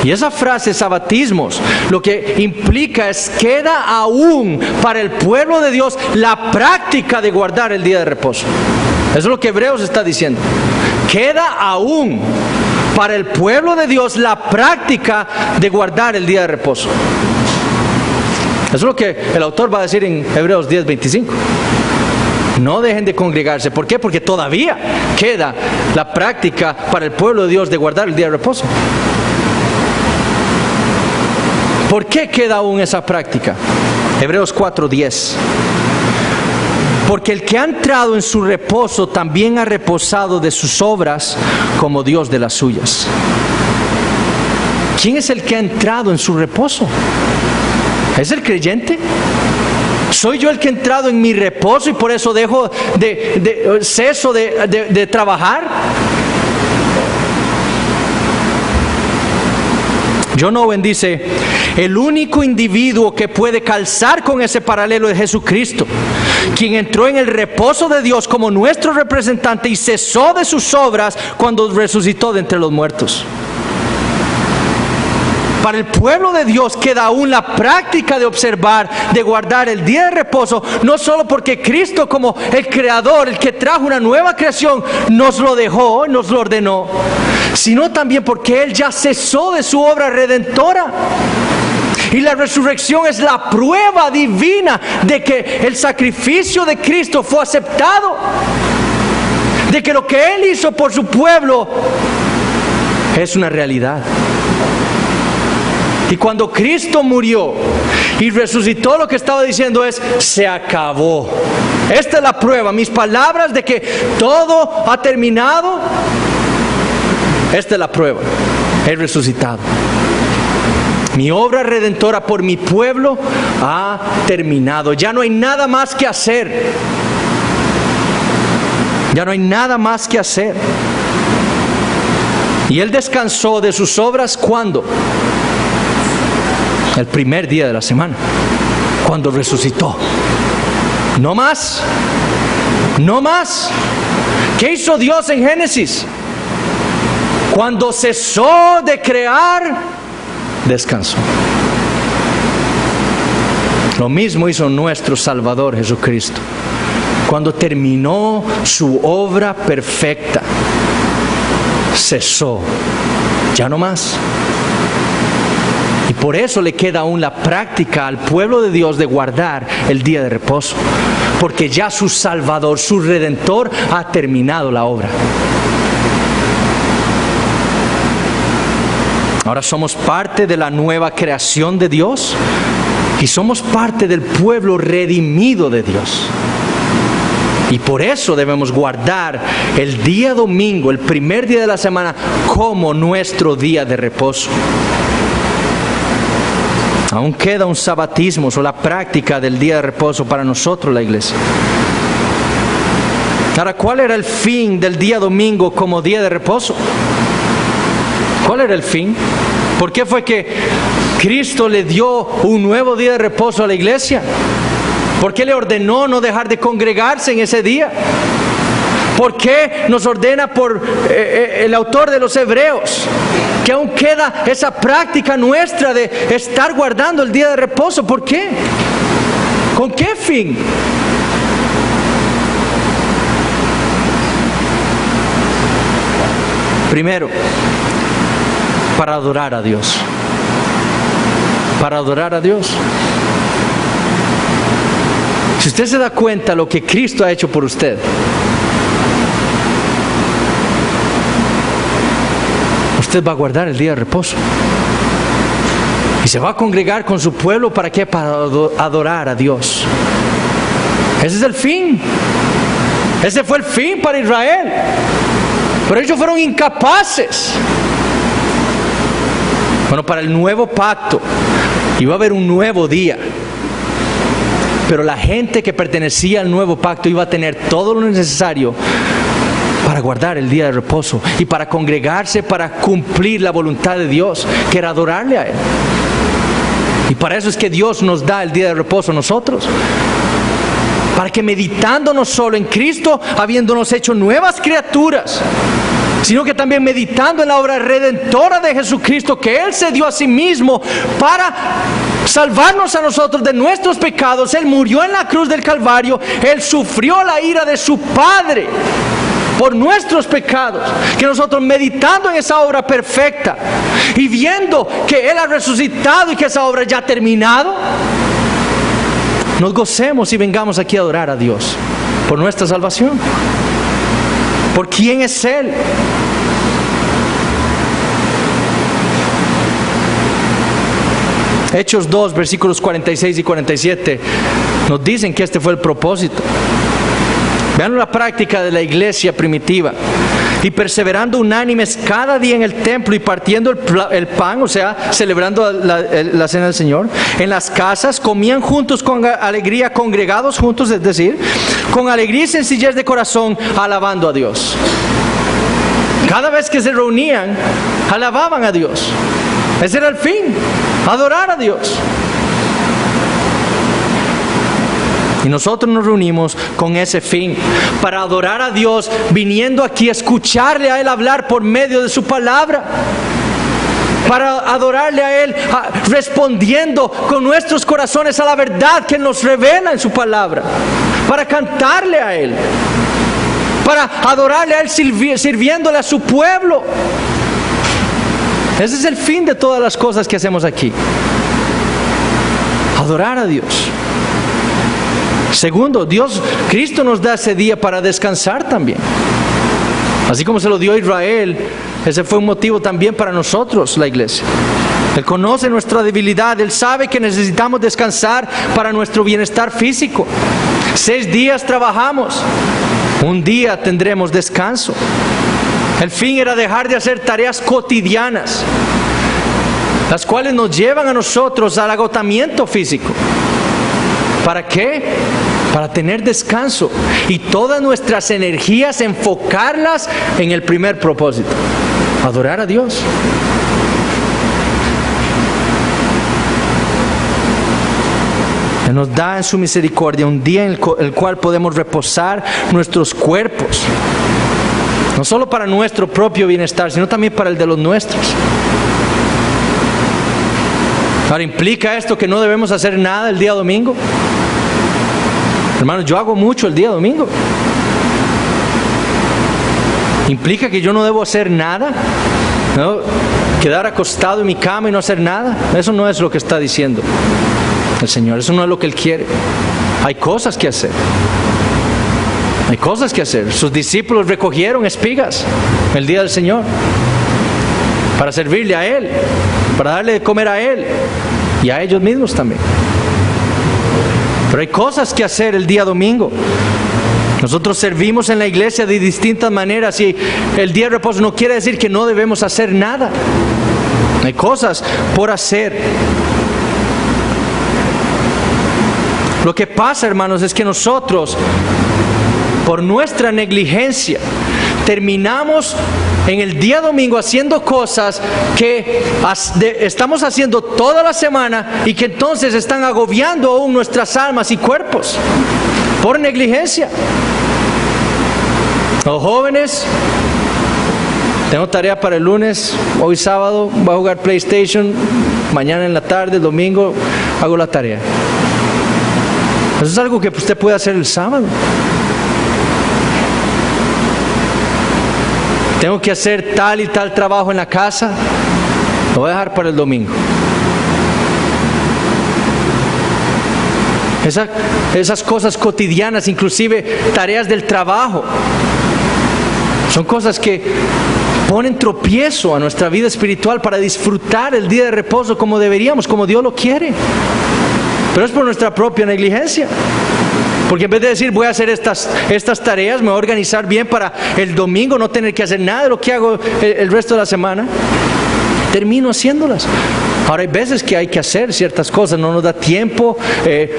Y esa frase sabatismos lo que implica es: queda aún para el pueblo de Dios la práctica de guardar el día de reposo. Eso es lo que Hebreos está diciendo. Queda aún para el pueblo de Dios la práctica de guardar el día de reposo. Eso es lo que el autor va a decir en Hebreos 10:25. No dejen de congregarse. ¿Por qué? Porque todavía queda la práctica para el pueblo de Dios de guardar el día de reposo. ¿Por qué queda aún esa práctica? Hebreos 4:10. Porque el que ha entrado en su reposo también ha reposado de sus obras como Dios de las suyas. ¿Quién es el que ha entrado en su reposo? ¿Es el creyente? ¿Soy yo el que he entrado en mi reposo y por eso ceso de trabajar? John Owen dice: el único individuo que puede calzar con ese paralelo es Jesucristo, quien entró en el reposo de Dios como nuestro representante y cesó de sus obras cuando resucitó de entre los muertos. Para el pueblo de Dios queda aún la práctica de observar, de guardar el día de reposo, no solo porque Cristo, como el creador, el que trajo una nueva creación, nos lo dejó, nos lo ordenó, sino también porque Él ya cesó de su obra redentora. Y la resurrección es la prueba divina de que el sacrificio de Cristo fue aceptado, de que lo que Él hizo por su pueblo es una realidad. Y cuando Cristo murió y resucitó, lo que estaba diciendo es: se acabó. Esta es la prueba, mis palabras de que todo ha terminado. Esta es la prueba, he resucitado. Mi obra redentora por mi pueblo ha terminado. Ya no hay nada más que hacer. Ya no hay nada más que hacer. Y Él descansó de sus obras, ¿cuándo? El primer día de la semana, cuando resucitó. No más. No más. ¿Qué hizo Dios en Génesis? Cuando cesó de crear, descansó. Lo mismo hizo nuestro Salvador Jesucristo. Cuando terminó su obra perfecta, cesó. Ya no más. Y por eso le queda aún la práctica al pueblo de Dios de guardar el día de reposo. Porque ya su Salvador, su Redentor, ha terminado la obra. Ahora somos parte de la nueva creación de Dios y somos parte del pueblo redimido de Dios. Y por eso debemos guardar el día domingo, el primer día de la semana, como nuestro día de reposo. Aún queda un sabatismo o la práctica del día de reposo para nosotros, la iglesia. Ahora, ¿cuál era el fin del día domingo como día de reposo? ¿Cuál era el fin? ¿Por qué fue que Cristo le dio un nuevo día de reposo a la iglesia? ¿Por qué le ordenó no dejar de congregarse en ese día? ¿Por qué nos ordena por el autor de los Hebreos que aún queda esa práctica nuestra de estar guardando el día de reposo? ¿Por qué? ¿Con qué fin? Primero, para adorar a Dios. Para adorar a Dios. Si usted se da cuenta de lo que Cristo ha hecho por usted, usted va a guardar el día de reposo. Y se va a congregar con su pueblo, ¿para qué? Para adorar a Dios. Ese es el fin. Ese fue el fin para Israel. Pero ellos fueron incapaces. Bueno, para el nuevo pacto iba a haber un nuevo día. Pero la gente que pertenecía al nuevo pacto iba a tener todo lo necesario para guardar el día de reposo y para congregarse, para cumplir la voluntad de Dios, que era adorarle a Él. Y para eso es que Dios nos da el día de reposo a nosotros. Para que meditando no solo en Cristo, habiéndonos hecho nuevas criaturas, sino que también meditando en la obra redentora de Jesucristo, que Él se dio a sí mismo para salvarnos a nosotros de nuestros pecados. Él murió en la cruz del Calvario, Él sufrió la ira de su Padre por nuestros pecados, que nosotros meditando en esa obra perfecta y viendo que Él ha resucitado y que esa obra ya ha terminado, nos gocemos y vengamos aquí a adorar a Dios. por nuestra salvación. ¿Por quién es Él? Hechos 2, versículos 46 y 47 nos dicen que este fue el propósito. Vean la práctica de la iglesia primitiva. Y perseverando unánimes cada día en el templo y partiendo el pan, o sea, celebrando la cena del Señor, en las casas comían juntos con alegría, congregados juntos, es decir, con alegría y sencillez de corazón, alabando a Dios. Cada vez que se reunían, alababan a Dios. Ese era el fin, adorar a Dios. Y nosotros nos reunimos con ese fin, para adorar a Dios, viniendo aquí a escucharle a Él hablar por medio de su palabra. Para adorarle a Él, respondiendo con nuestros corazones a la verdad que nos revela en su palabra. Para cantarle a Él. Para adorarle a Él sirviéndole a su pueblo. Ese es el fin de todas las cosas que hacemos aquí. Adorar a Dios. Segundo, Cristo nos da ese día para descansar también. Así como se lo dio a Israel, ese fue un motivo también para nosotros, la iglesia. Él conoce nuestra debilidad, Él sabe que necesitamos descansar para nuestro bienestar físico. 6 días trabajamos, un día tendremos descanso. El fin era dejar de hacer tareas cotidianas, las cuales nos llevan a nosotros al agotamiento físico. ¿Para qué? Para tener descanso y todas nuestras energías enfocarlas en el primer propósito: adorar a Dios. Él nos da en su misericordia un día en el cual podemos reposar nuestros cuerpos, no solo para nuestro propio bienestar, sino también para el de los nuestros. Ahora, ¿implica esto que no debemos hacer nada el día domingo? Hermanos, yo hago mucho el día domingo. ¿Implica que yo no debo hacer nada? ¿No? Quedar acostado en mi cama y no hacer nada. Eso no es lo que está diciendo el Señor. Eso no es lo que Él quiere. Hay cosas que hacer. Hay cosas que hacer. Sus discípulos recogieron espigas el día del Señor para servirle a Él, para darle de comer a Él y a ellos mismos también. Pero hay cosas que hacer el día domingo. Nosotros servimos en la iglesia de distintas maneras y el día de reposo no quiere decir que no debemos hacer nada. Hay cosas por hacer. Lo que pasa, hermanos, es que nosotros, por nuestra negligencia, terminamos en el día domingo haciendo cosas que estamos haciendo toda la semana y que entonces están agobiando aún nuestras almas y cuerpos por negligencia. Los jóvenes, tengo tarea para el lunes, hoy sábado voy a jugar PlayStation, mañana en la tarde, domingo hago la tarea. Eso es algo que usted puede hacer el sábado. Tengo que hacer tal y tal trabajo en la casa, lo voy a dejar para el domingo. Esas cosas cotidianas, inclusive tareas del trabajo, son cosas que ponen tropiezo a nuestra vida espiritual para disfrutar el día de reposo como deberíamos, como Dios lo quiere. Pero es por nuestra propia negligencia. Porque en vez de decir voy a hacer estas tareas, me voy a organizar bien para el domingo no tener que hacer nada de lo que hago el resto de la semana, termino haciéndolas. Ahora hay veces que hay que hacer ciertas cosas, no nos da tiempo,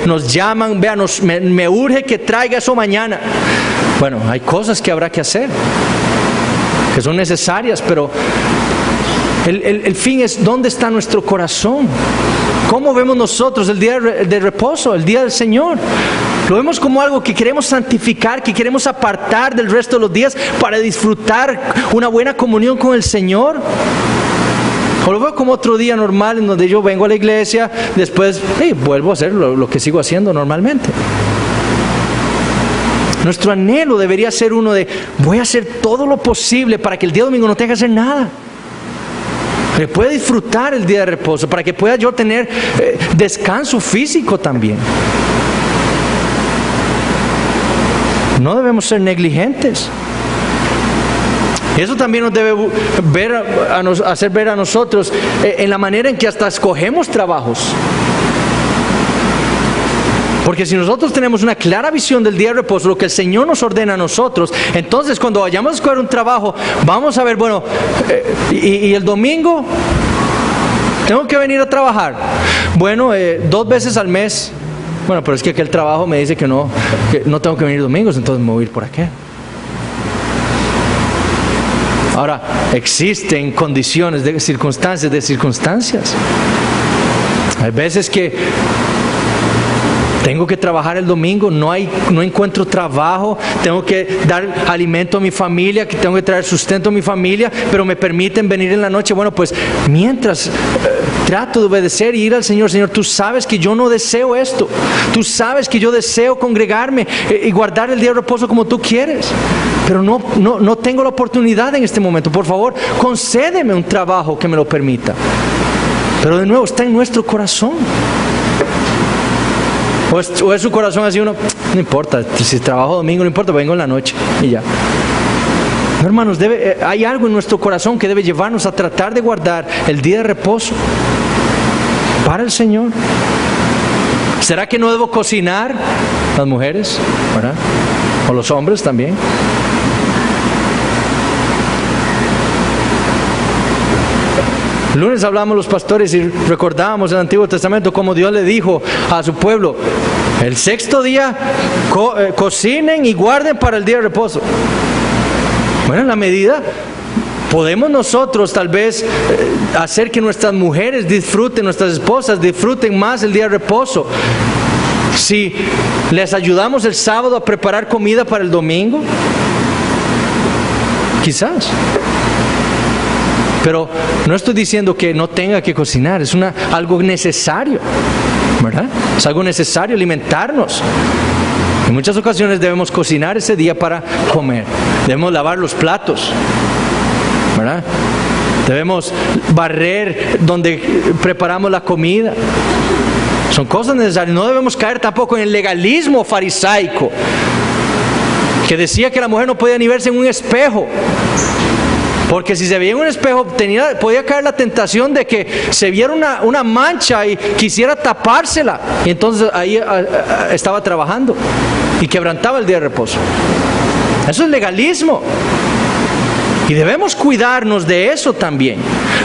nos llaman, vean, me urge que traiga eso mañana. Bueno, hay cosas que habrá que hacer, que son necesarias, pero el fin es dónde está nuestro corazón. ¿Cómo vemos nosotros el día de reposo, el día del Señor? ¿Lo vemos como algo que queremos santificar, que queremos apartar del resto de los días para disfrutar una buena comunión con el Señor? ¿O lo veo como otro día normal en donde yo vengo a la iglesia, después vuelvo a hacer lo que sigo haciendo normalmente? Nuestro anhelo debería ser uno de voy a hacer todo lo posible para que el día domingo no tenga que hacer nada, para que pueda disfrutar el día de reposo, para que pueda yo tener descanso físico también. No debemos ser negligentes. Eso también nos debe hacer ver a nosotros en la manera en que hasta escogemos trabajos. Porque si nosotros tenemos una clara visión del día de reposo, lo que el Señor nos ordena a nosotros, entonces cuando vayamos a escoger un trabajo, vamos a ver, bueno, y el domingo tengo que venir a trabajar. Bueno, 2 veces al mes. Bueno, pero es que aquel trabajo me dice que no tengo que venir domingos, entonces me voy a ir por aquí. Ahora, existen condiciones, de circunstancias. Hay veces que tengo que trabajar el domingo, no encuentro trabajo, tengo que dar alimento a mi familia, que tengo que traer sustento a mi familia, pero me permiten venir en la noche. Bueno, pues mientras trato de obedecer y ir al Señor. Señor, tú sabes que yo no deseo esto. Tú sabes que yo deseo congregarme y guardar el día de reposo como tú quieres. Pero no tengo la oportunidad en este momento. Por favor, concédeme un trabajo que me lo permita. Pero de nuevo, está en nuestro corazón. O es su corazón así, no importa, si trabajo domingo no importa, vengo en la noche y ya. No, hermanos, hay algo en nuestro corazón que debe llevarnos a tratar de guardar el día de reposo para el Señor. ¿Será que no debo cocinar? Las mujeres, ¿verdad? O los hombres también. El lunes hablamos los pastores y recordábamos en el Antiguo Testamento cómo Dios le dijo a su pueblo: el 6º día cocinen y guarden para el día de reposo. Bueno, en la medida podemos nosotros tal vez hacer que nuestras mujeres disfruten, nuestras esposas disfruten más el día de reposo. Si les ayudamos el sábado a preparar comida para el domingo, quizás. Pero no estoy diciendo que no tenga que cocinar, es algo necesario, ¿verdad? Es algo necesario alimentarnos. En muchas ocasiones debemos cocinar ese día para comer. Debemos lavar los platos, ¿verdad? Debemos barrer donde preparamos la comida. Son cosas necesarias. No debemos caer tampoco en el legalismo farisaico, que decía que la mujer no podía ni verse en un espejo. Porque si se veía en un espejo, podía caer la tentación de que se viera una mancha y quisiera tapársela. Y entonces ahí estaba trabajando y quebrantaba el día de reposo. Eso es legalismo. Y debemos cuidarnos de eso también.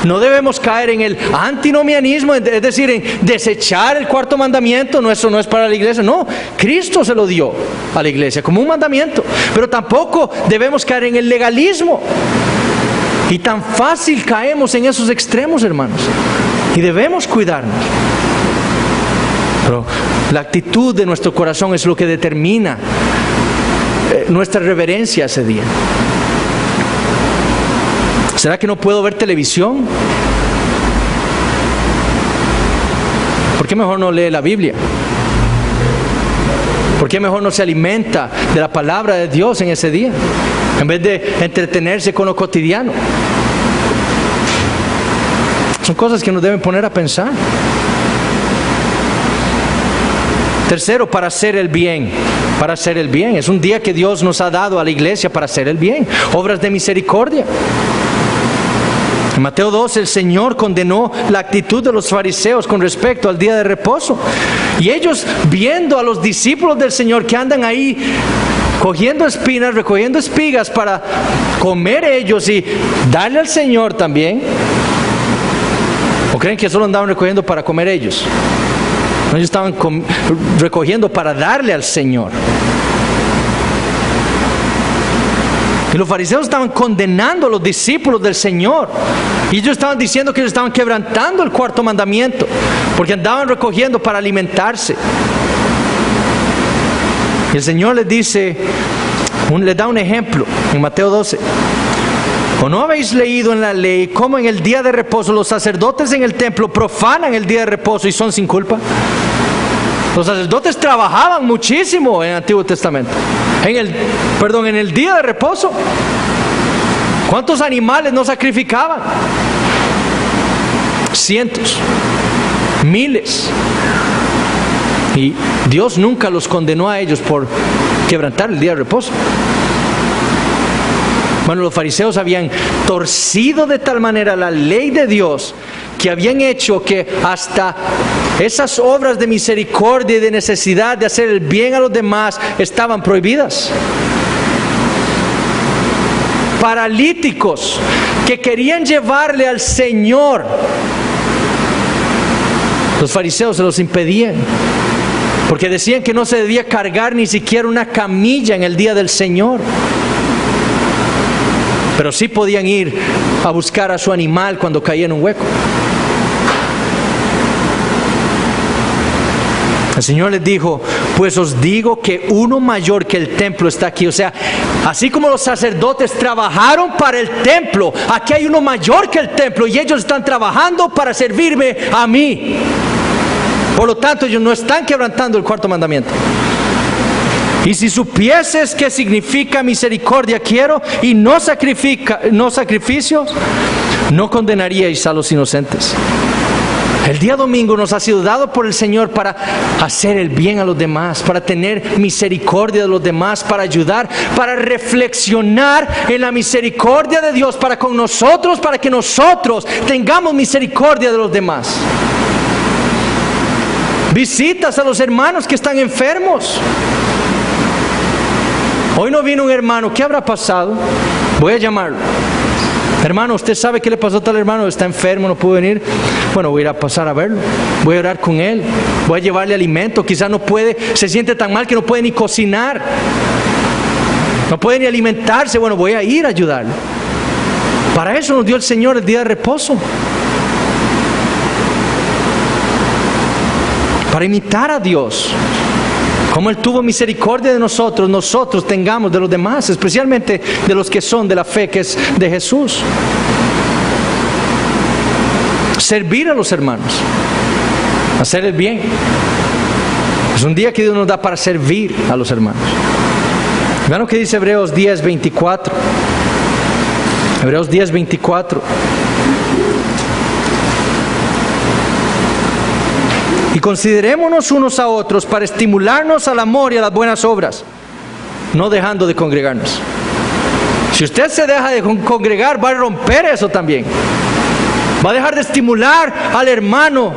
No debemos caer en el antinomianismo, es decir, en desechar el 4º mandamiento. No, eso no es para la iglesia. No, Cristo se lo dio a la iglesia como un mandamiento. Pero tampoco debemos caer en el legalismo. Y tan fácil caemos en esos extremos, hermanos. Y debemos cuidarnos. Pero la actitud de nuestro corazón es lo que determina nuestra reverencia ese día. ¿Será que no puedo ver televisión? ¿Por qué mejor no lee la Biblia? ¿Por qué mejor no se alimenta de la palabra de Dios en ese día? En vez de entretenerse con lo cotidiano. Son cosas que nos deben poner a pensar. Tercero, para hacer el bien. Para hacer el bien. Es un día que Dios nos ha dado a la iglesia para hacer el bien. Obras de misericordia. En Mateo 12 el Señor condenó la actitud de los fariseos con respecto al día de reposo. Y ellos, viendo a los discípulos del Señor que andan ahí cogiendo espinas, recogiendo espigas para comer ellos y darle al Señor también, ¿o creen que solo andaban recogiendo para comer ellos? No, ellos estaban recogiendo para darle al Señor. Y los fariseos estaban condenando a los discípulos del Señor. Y ellos estaban diciendo que ellos estaban quebrantando el 4º mandamiento, porque andaban recogiendo para alimentarse. Y el Señor les dice, les da un ejemplo en Mateo 12. ¿O no habéis leído en la ley cómo en el día de reposo los sacerdotes en el templo profanan el día de reposo y son sin culpa? Los sacerdotes trabajaban muchísimo en el Antiguo Testamento. En el día de reposo. ¿Cuántos animales no sacrificaban? Cientos, miles. Y Dios nunca los condenó a ellos por quebrantar el día de reposo. Bueno, los fariseos habían torcido de tal manera la ley de Dios que habían hecho que hasta esas obras de misericordia y de necesidad de hacer el bien a los demás estaban prohibidas. Paralíticos que querían llevarle al Señor, los fariseos se los impedían, porque decían que no se debía cargar ni siquiera una camilla en el día del Señor. Pero sí podían ir a buscar a su animal cuando caía en un hueco. El Señor les dijo: pues os digo que uno mayor que el templo está aquí. O sea, así como los sacerdotes trabajaron para el templo, aquí hay uno mayor que el templo y ellos están trabajando para servirme a mí. Por lo tanto, ellos no están quebrantando el cuarto mandamiento. Y si supieses qué significa misericordia quiero y no sacrificios, no condenaríais a los inocentes. El día domingo nos ha sido dado por el Señor para hacer el bien a los demás, para tener misericordia de los demás, para ayudar, para reflexionar en la misericordia de Dios para con nosotros, para que nosotros tengamos misericordia de los demás. Visitas a los hermanos que están enfermos. Hoy no vino un hermano, ¿qué habrá pasado? Voy a llamarlo. Hermano, ¿usted sabe qué le pasó a tal hermano? Está enfermo, no pudo venir. Bueno, voy a ir a pasar a verlo. Voy a orar con él. Voy a llevarle alimento. Quizás no puede, se siente tan mal que no puede ni cocinar. No puede ni alimentarse. Bueno, voy a ir a ayudarlo. Para eso nos dio el Señor el día de reposo. Para imitar a Dios. Como Él tuvo misericordia de nosotros, nosotros tengamos de los demás, especialmente de los que son de la fe que es de Jesús. Servir a los hermanos, hacer el bien. Es un día que Dios nos da para servir a los hermanos. Vean lo que dice Hebreos 10:24. Hebreos 10:24. Y considerémonos unos a otros para estimularnos al amor y a las buenas obras, no dejando de congregarnos. Si usted se deja de congregar, va a romper eso también. Va a dejar de estimular al hermano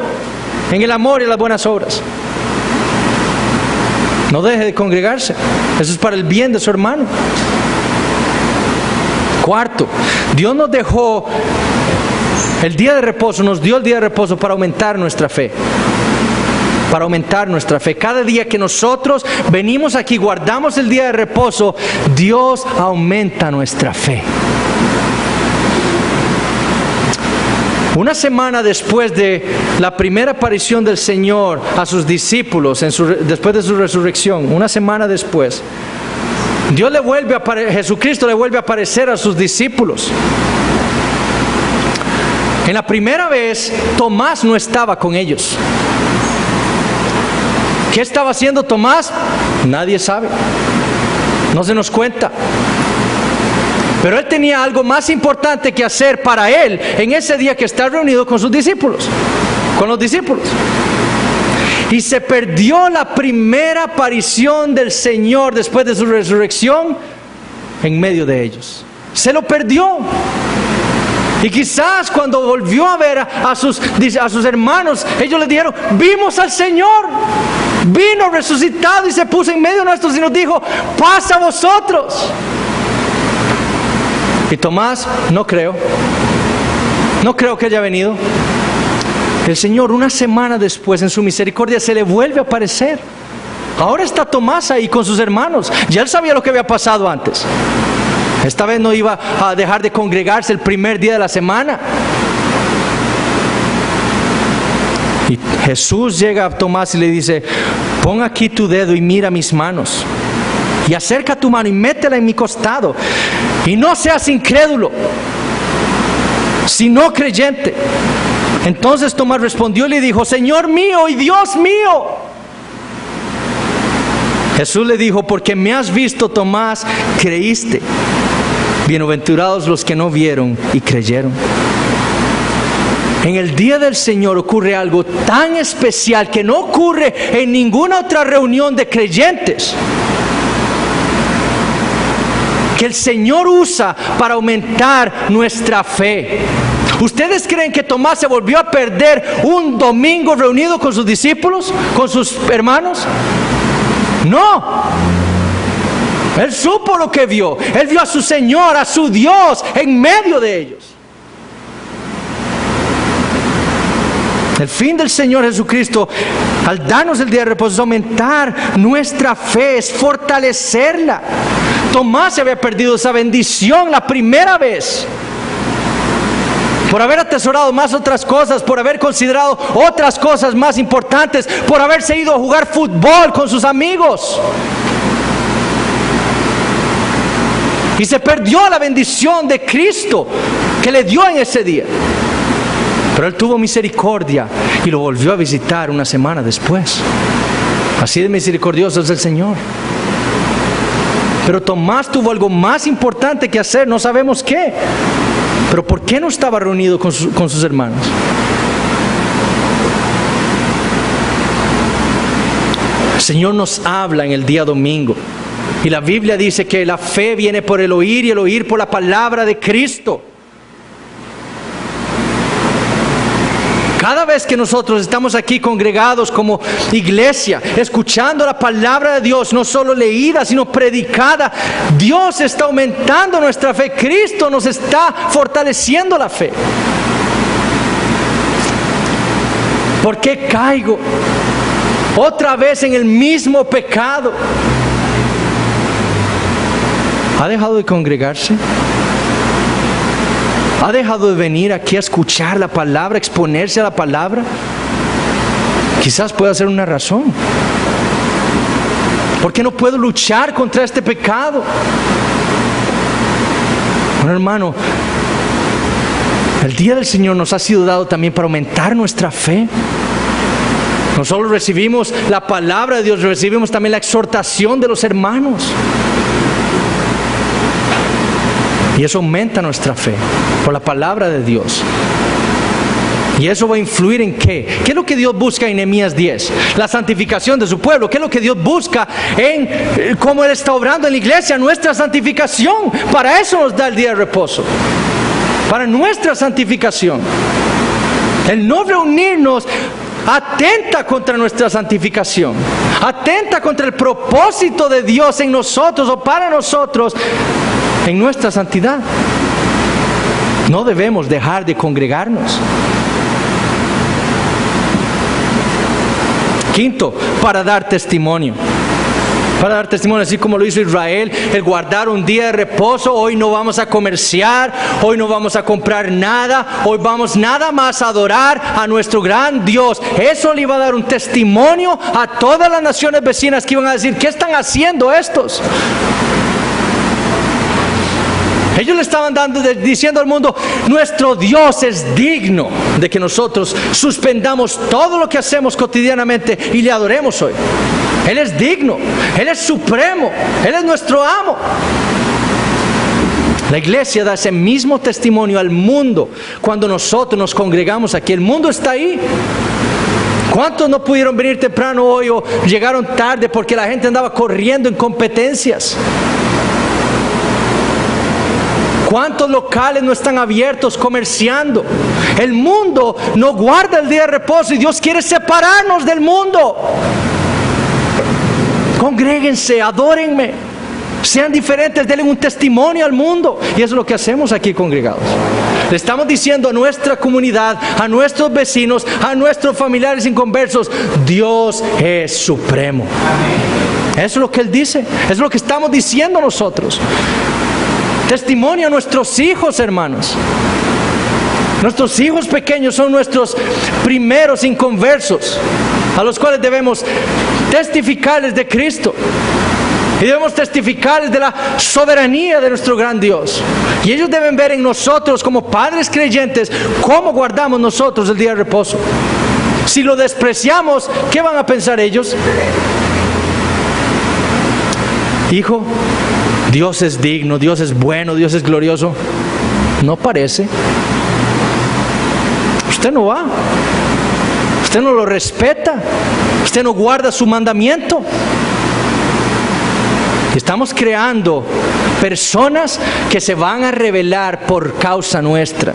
en el amor y las buenas obras. No deje de congregarse. Eso es para el bien de su hermano. Cuarto, Dios nos dejó el día de reposo, nos dio el día de reposo para aumentar nuestra fe. Para aumentar nuestra fe. Cada día que nosotros venimos aquí, guardamos el día de reposo, Dios aumenta nuestra fe. Una semana después de la primera aparición del Señor a sus discípulos, después de su resurrección, una semana después, Jesucristo le vuelve a aparecer a sus discípulos. En la primera vez, Tomás no estaba con ellos. ¿Qué estaba haciendo Tomás? Nadie sabe. No se nos cuenta. Pero él tenía algo más importante que hacer para él en ese día que está reunido con sus discípulos, con los discípulos. Y se perdió la primera aparición del Señor después de su resurrección en medio de ellos. Se lo perdió. Y quizás cuando volvió a ver a sus hermanos, ellos le dijeron: vimos al Señor, vino resucitado y se puso en medio de nosotros y nos dijo: pasa a vosotros. Y Tomás: no creo que haya venido. El Señor, una semana después, en su misericordia, se le vuelve a aparecer. Ahora está Tomás ahí con sus hermanos. Ya él sabía lo que había pasado antes. Esta vez no iba a dejar de congregarse el primer día de la semana. Y Jesús llega a Tomás y le dice: pon aquí tu dedo y mira mis manos. Y acerca tu mano y métela en mi costado. Y no seas incrédulo, sino creyente. Entonces Tomás respondió y le dijo: Señor mío y Dios mío. Jesús le dijo: porque me has visto, Tomás, creíste. Bienaventurados los que no vieron y creyeron. En el día del Señor ocurre algo tan especial que no ocurre en ninguna otra reunión de creyentes, que el Señor usa para aumentar nuestra fe. ¿Ustedes creen que Tomás se volvió a perder un domingo reunido con sus discípulos, con sus hermanos? No. Él supo lo que vio. Él vio a su Señor, a su Dios en medio de ellos. El fin del Señor Jesucristo, al darnos el día de reposo, es aumentar nuestra fe, es fortalecerla. Tomás se había perdido esa bendición la primera vez, por haber atesorado más otras cosas, por haber considerado otras cosas más importantes, por haberse ido a jugar fútbol con sus amigos. Y se perdió la bendición de Cristo que le dio en ese día. Pero Él tuvo misericordia y lo volvió a visitar una semana después. Así de misericordioso es el Señor. Pero Tomás tuvo algo más importante que hacer, no sabemos qué. Pero ¿por qué no estaba reunido con sus hermanos? El Señor nos habla en el día domingo. Y la Biblia dice que la fe viene por el oír y el oír por la palabra de Cristo. Cada vez que nosotros estamos aquí congregados como iglesia, escuchando la palabra de Dios, no solo leída, sino predicada, Dios está aumentando nuestra fe. Cristo nos está fortaleciendo la fe. ¿Por qué caigo otra vez en el mismo pecado? ¿Ha dejado de congregarse? ¿Ha dejado de venir aquí a escuchar la palabra, exponerse a la palabra? Quizás pueda ser una razón. ¿Por qué no puedo luchar contra este pecado? Bueno, hermano, el día del Señor nos ha sido dado también para aumentar nuestra fe. No solo recibimos la palabra de Dios, recibimos también la exhortación de los hermanos. Y eso aumenta nuestra fe por la palabra de Dios. Y eso va a influir en ¿qué? ¿Qué es lo que Dios busca en Nehemías 10? La santificación de su pueblo. ¿Qué es lo que Dios busca en cómo Él está obrando en la iglesia? Nuestra santificación. Para eso nos da el día de reposo. Para nuestra santificación. El no reunirnos atenta contra nuestra santificación. Atenta contra el propósito de Dios en nosotros o para nosotros en nuestra santidad. No debemos dejar de congregarnos. Quinto, para dar testimonio. Para dar testimonio, así como lo hizo Israel, el guardar un día de reposo. Hoy no vamos a comerciar, hoy no vamos a comprar nada, hoy vamos nada más a adorar a nuestro gran Dios. Eso le iba a dar un testimonio a todas las naciones vecinas que iban a decir: ¿qué están haciendo estos? Ellos le estaban diciendo al mundo: nuestro Dios es digno de que nosotros suspendamos todo lo que hacemos cotidianamente y le adoremos hoy. Él es digno, Él es supremo, Él es nuestro amo. La iglesia da ese mismo testimonio al mundo cuando nosotros nos congregamos aquí. El mundo está ahí. ¿Cuántos no pudieron venir temprano hoy o llegaron tarde porque la gente andaba corriendo en competencias? ¿Cuántos locales no están abiertos comerciando? El mundo no guarda el día de reposo y Dios quiere separarnos del mundo. Congréguense, adórenme, sean diferentes, denle un testimonio al mundo. Y eso es lo que hacemos aquí congregados. Le estamos diciendo a nuestra comunidad, a nuestros vecinos, a nuestros familiares inconversos: Dios es supremo. Eso es lo que Él dice, eso es lo que estamos diciendo nosotros. Testimonio a nuestros hijos, hermanos. Nuestros hijos pequeños son nuestros primeros inconversos, a los cuales debemos testificarles de Cristo. Y debemos testificarles de la soberanía de nuestro gran Dios. Y ellos deben ver en nosotros, como padres creyentes, cómo guardamos nosotros el día de reposo. Si lo despreciamos, ¿qué van a pensar ellos? Hijo, Dios es digno, Dios es bueno, Dios es glorioso. No parece. usted no va. Usted no lo respeta. Usted no guarda su mandamiento. Estamos creando personas que se van a rebelar por causa nuestra.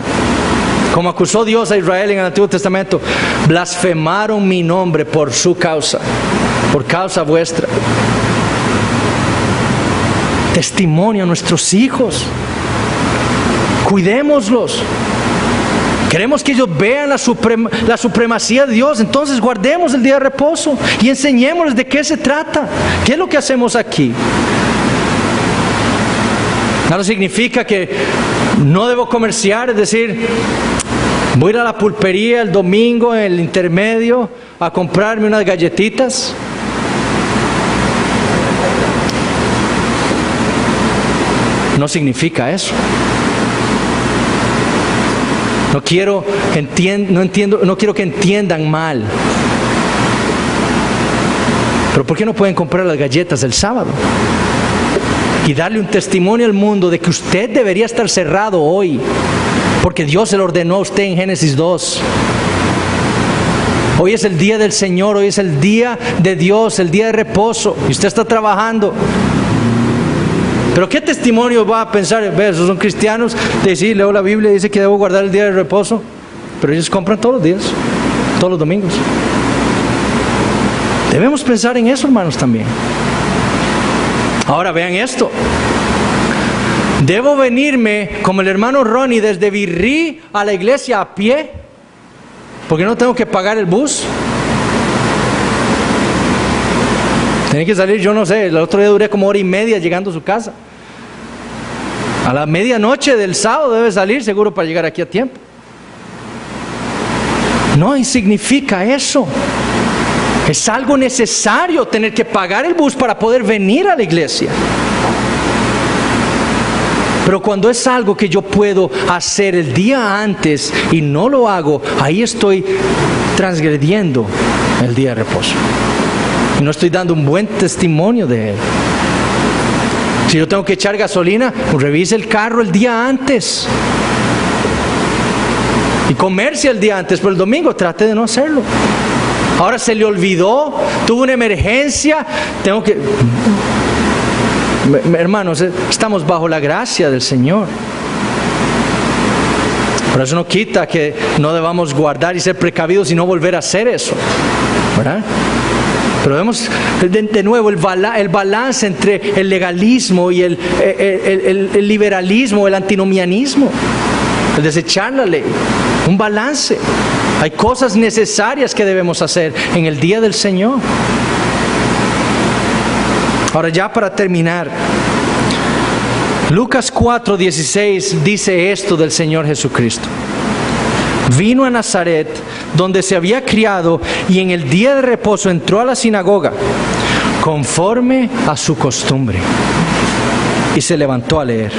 Como acusó Dios a Israel en el Antiguo Testamento, blasfemaron mi nombre por su causa, por causa vuestra. Testimonio a nuestros hijos. Cuidémoslos. Queremos que ellos vean la supremacía de Dios. Entonces guardemos el día de reposo y enseñémosles de qué se trata. ¿Qué es lo que hacemos aquí? No significa que no debo comerciar, es decir, voy a ir a la pulpería el domingo en el intermedio a comprarme unas galletitas. No significa eso. No quiero que entiendan mal. Pero ¿por qué no pueden comprar las galletas el sábado? Y darle un testimonio al mundo de que usted debería estar cerrado hoy, porque Dios se lo ordenó a usted en Génesis 2. Hoy es el día del Señor, hoy es el día de Dios, el día de reposo, y usted está trabajando. Pero ¿qué testimonio va a pensar? Esos son cristianos, sí, leo la Biblia, dice que debo guardar el día de reposo, pero ellos compran todos los días, todos los domingos. Debemos pensar en eso, hermanos, también. Ahora vean esto. ¿Debo venirme como el hermano Ronnie desde Virrí a la iglesia a pie? Porque no tengo que pagar el bus. Tiene que salir, yo no sé, el otro día duré como 1:30 llegando a su casa. A la medianoche del sábado debe salir seguro para llegar aquí a tiempo. No significa eso. Es algo necesario tener que pagar el bus para poder venir a la iglesia. Pero cuando es algo que yo puedo hacer el día antes y no lo hago, ahí estoy transgrediendo el día de reposo. Y no estoy dando un buen testimonio de él. Si yo tengo que echar gasolina, pues revise el carro el día antes. Y comercie el día antes, pero el domingo trate de no hacerlo. Ahora se le olvidó, tuvo una emergencia, tengo que... Hermanos, estamos bajo la gracia del Señor. Pero eso no quita que no debamos guardar y ser precavidos y no volver a hacer eso, ¿verdad? Pero vemos de nuevo el balance entre el legalismo y el liberalismo, el antinomianismo, el desechar la ley, un balance. Hay cosas necesarias que debemos hacer en el día del Señor. Ahora ya para terminar, Lucas 4:16 dice esto del Señor Jesucristo. Vino a Nazaret, donde se había criado, y en el día de reposo entró a la sinagoga, conforme a su costumbre, y se levantó a leer.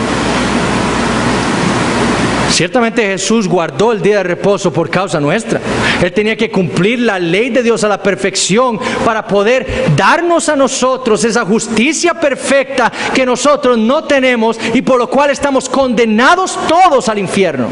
Ciertamente Jesús guardó el día de reposo por causa nuestra. Él tenía que cumplir la ley de Dios a la perfección para poder darnos a nosotros esa justicia perfecta que nosotros no tenemos y por lo cual estamos condenados todos al infierno.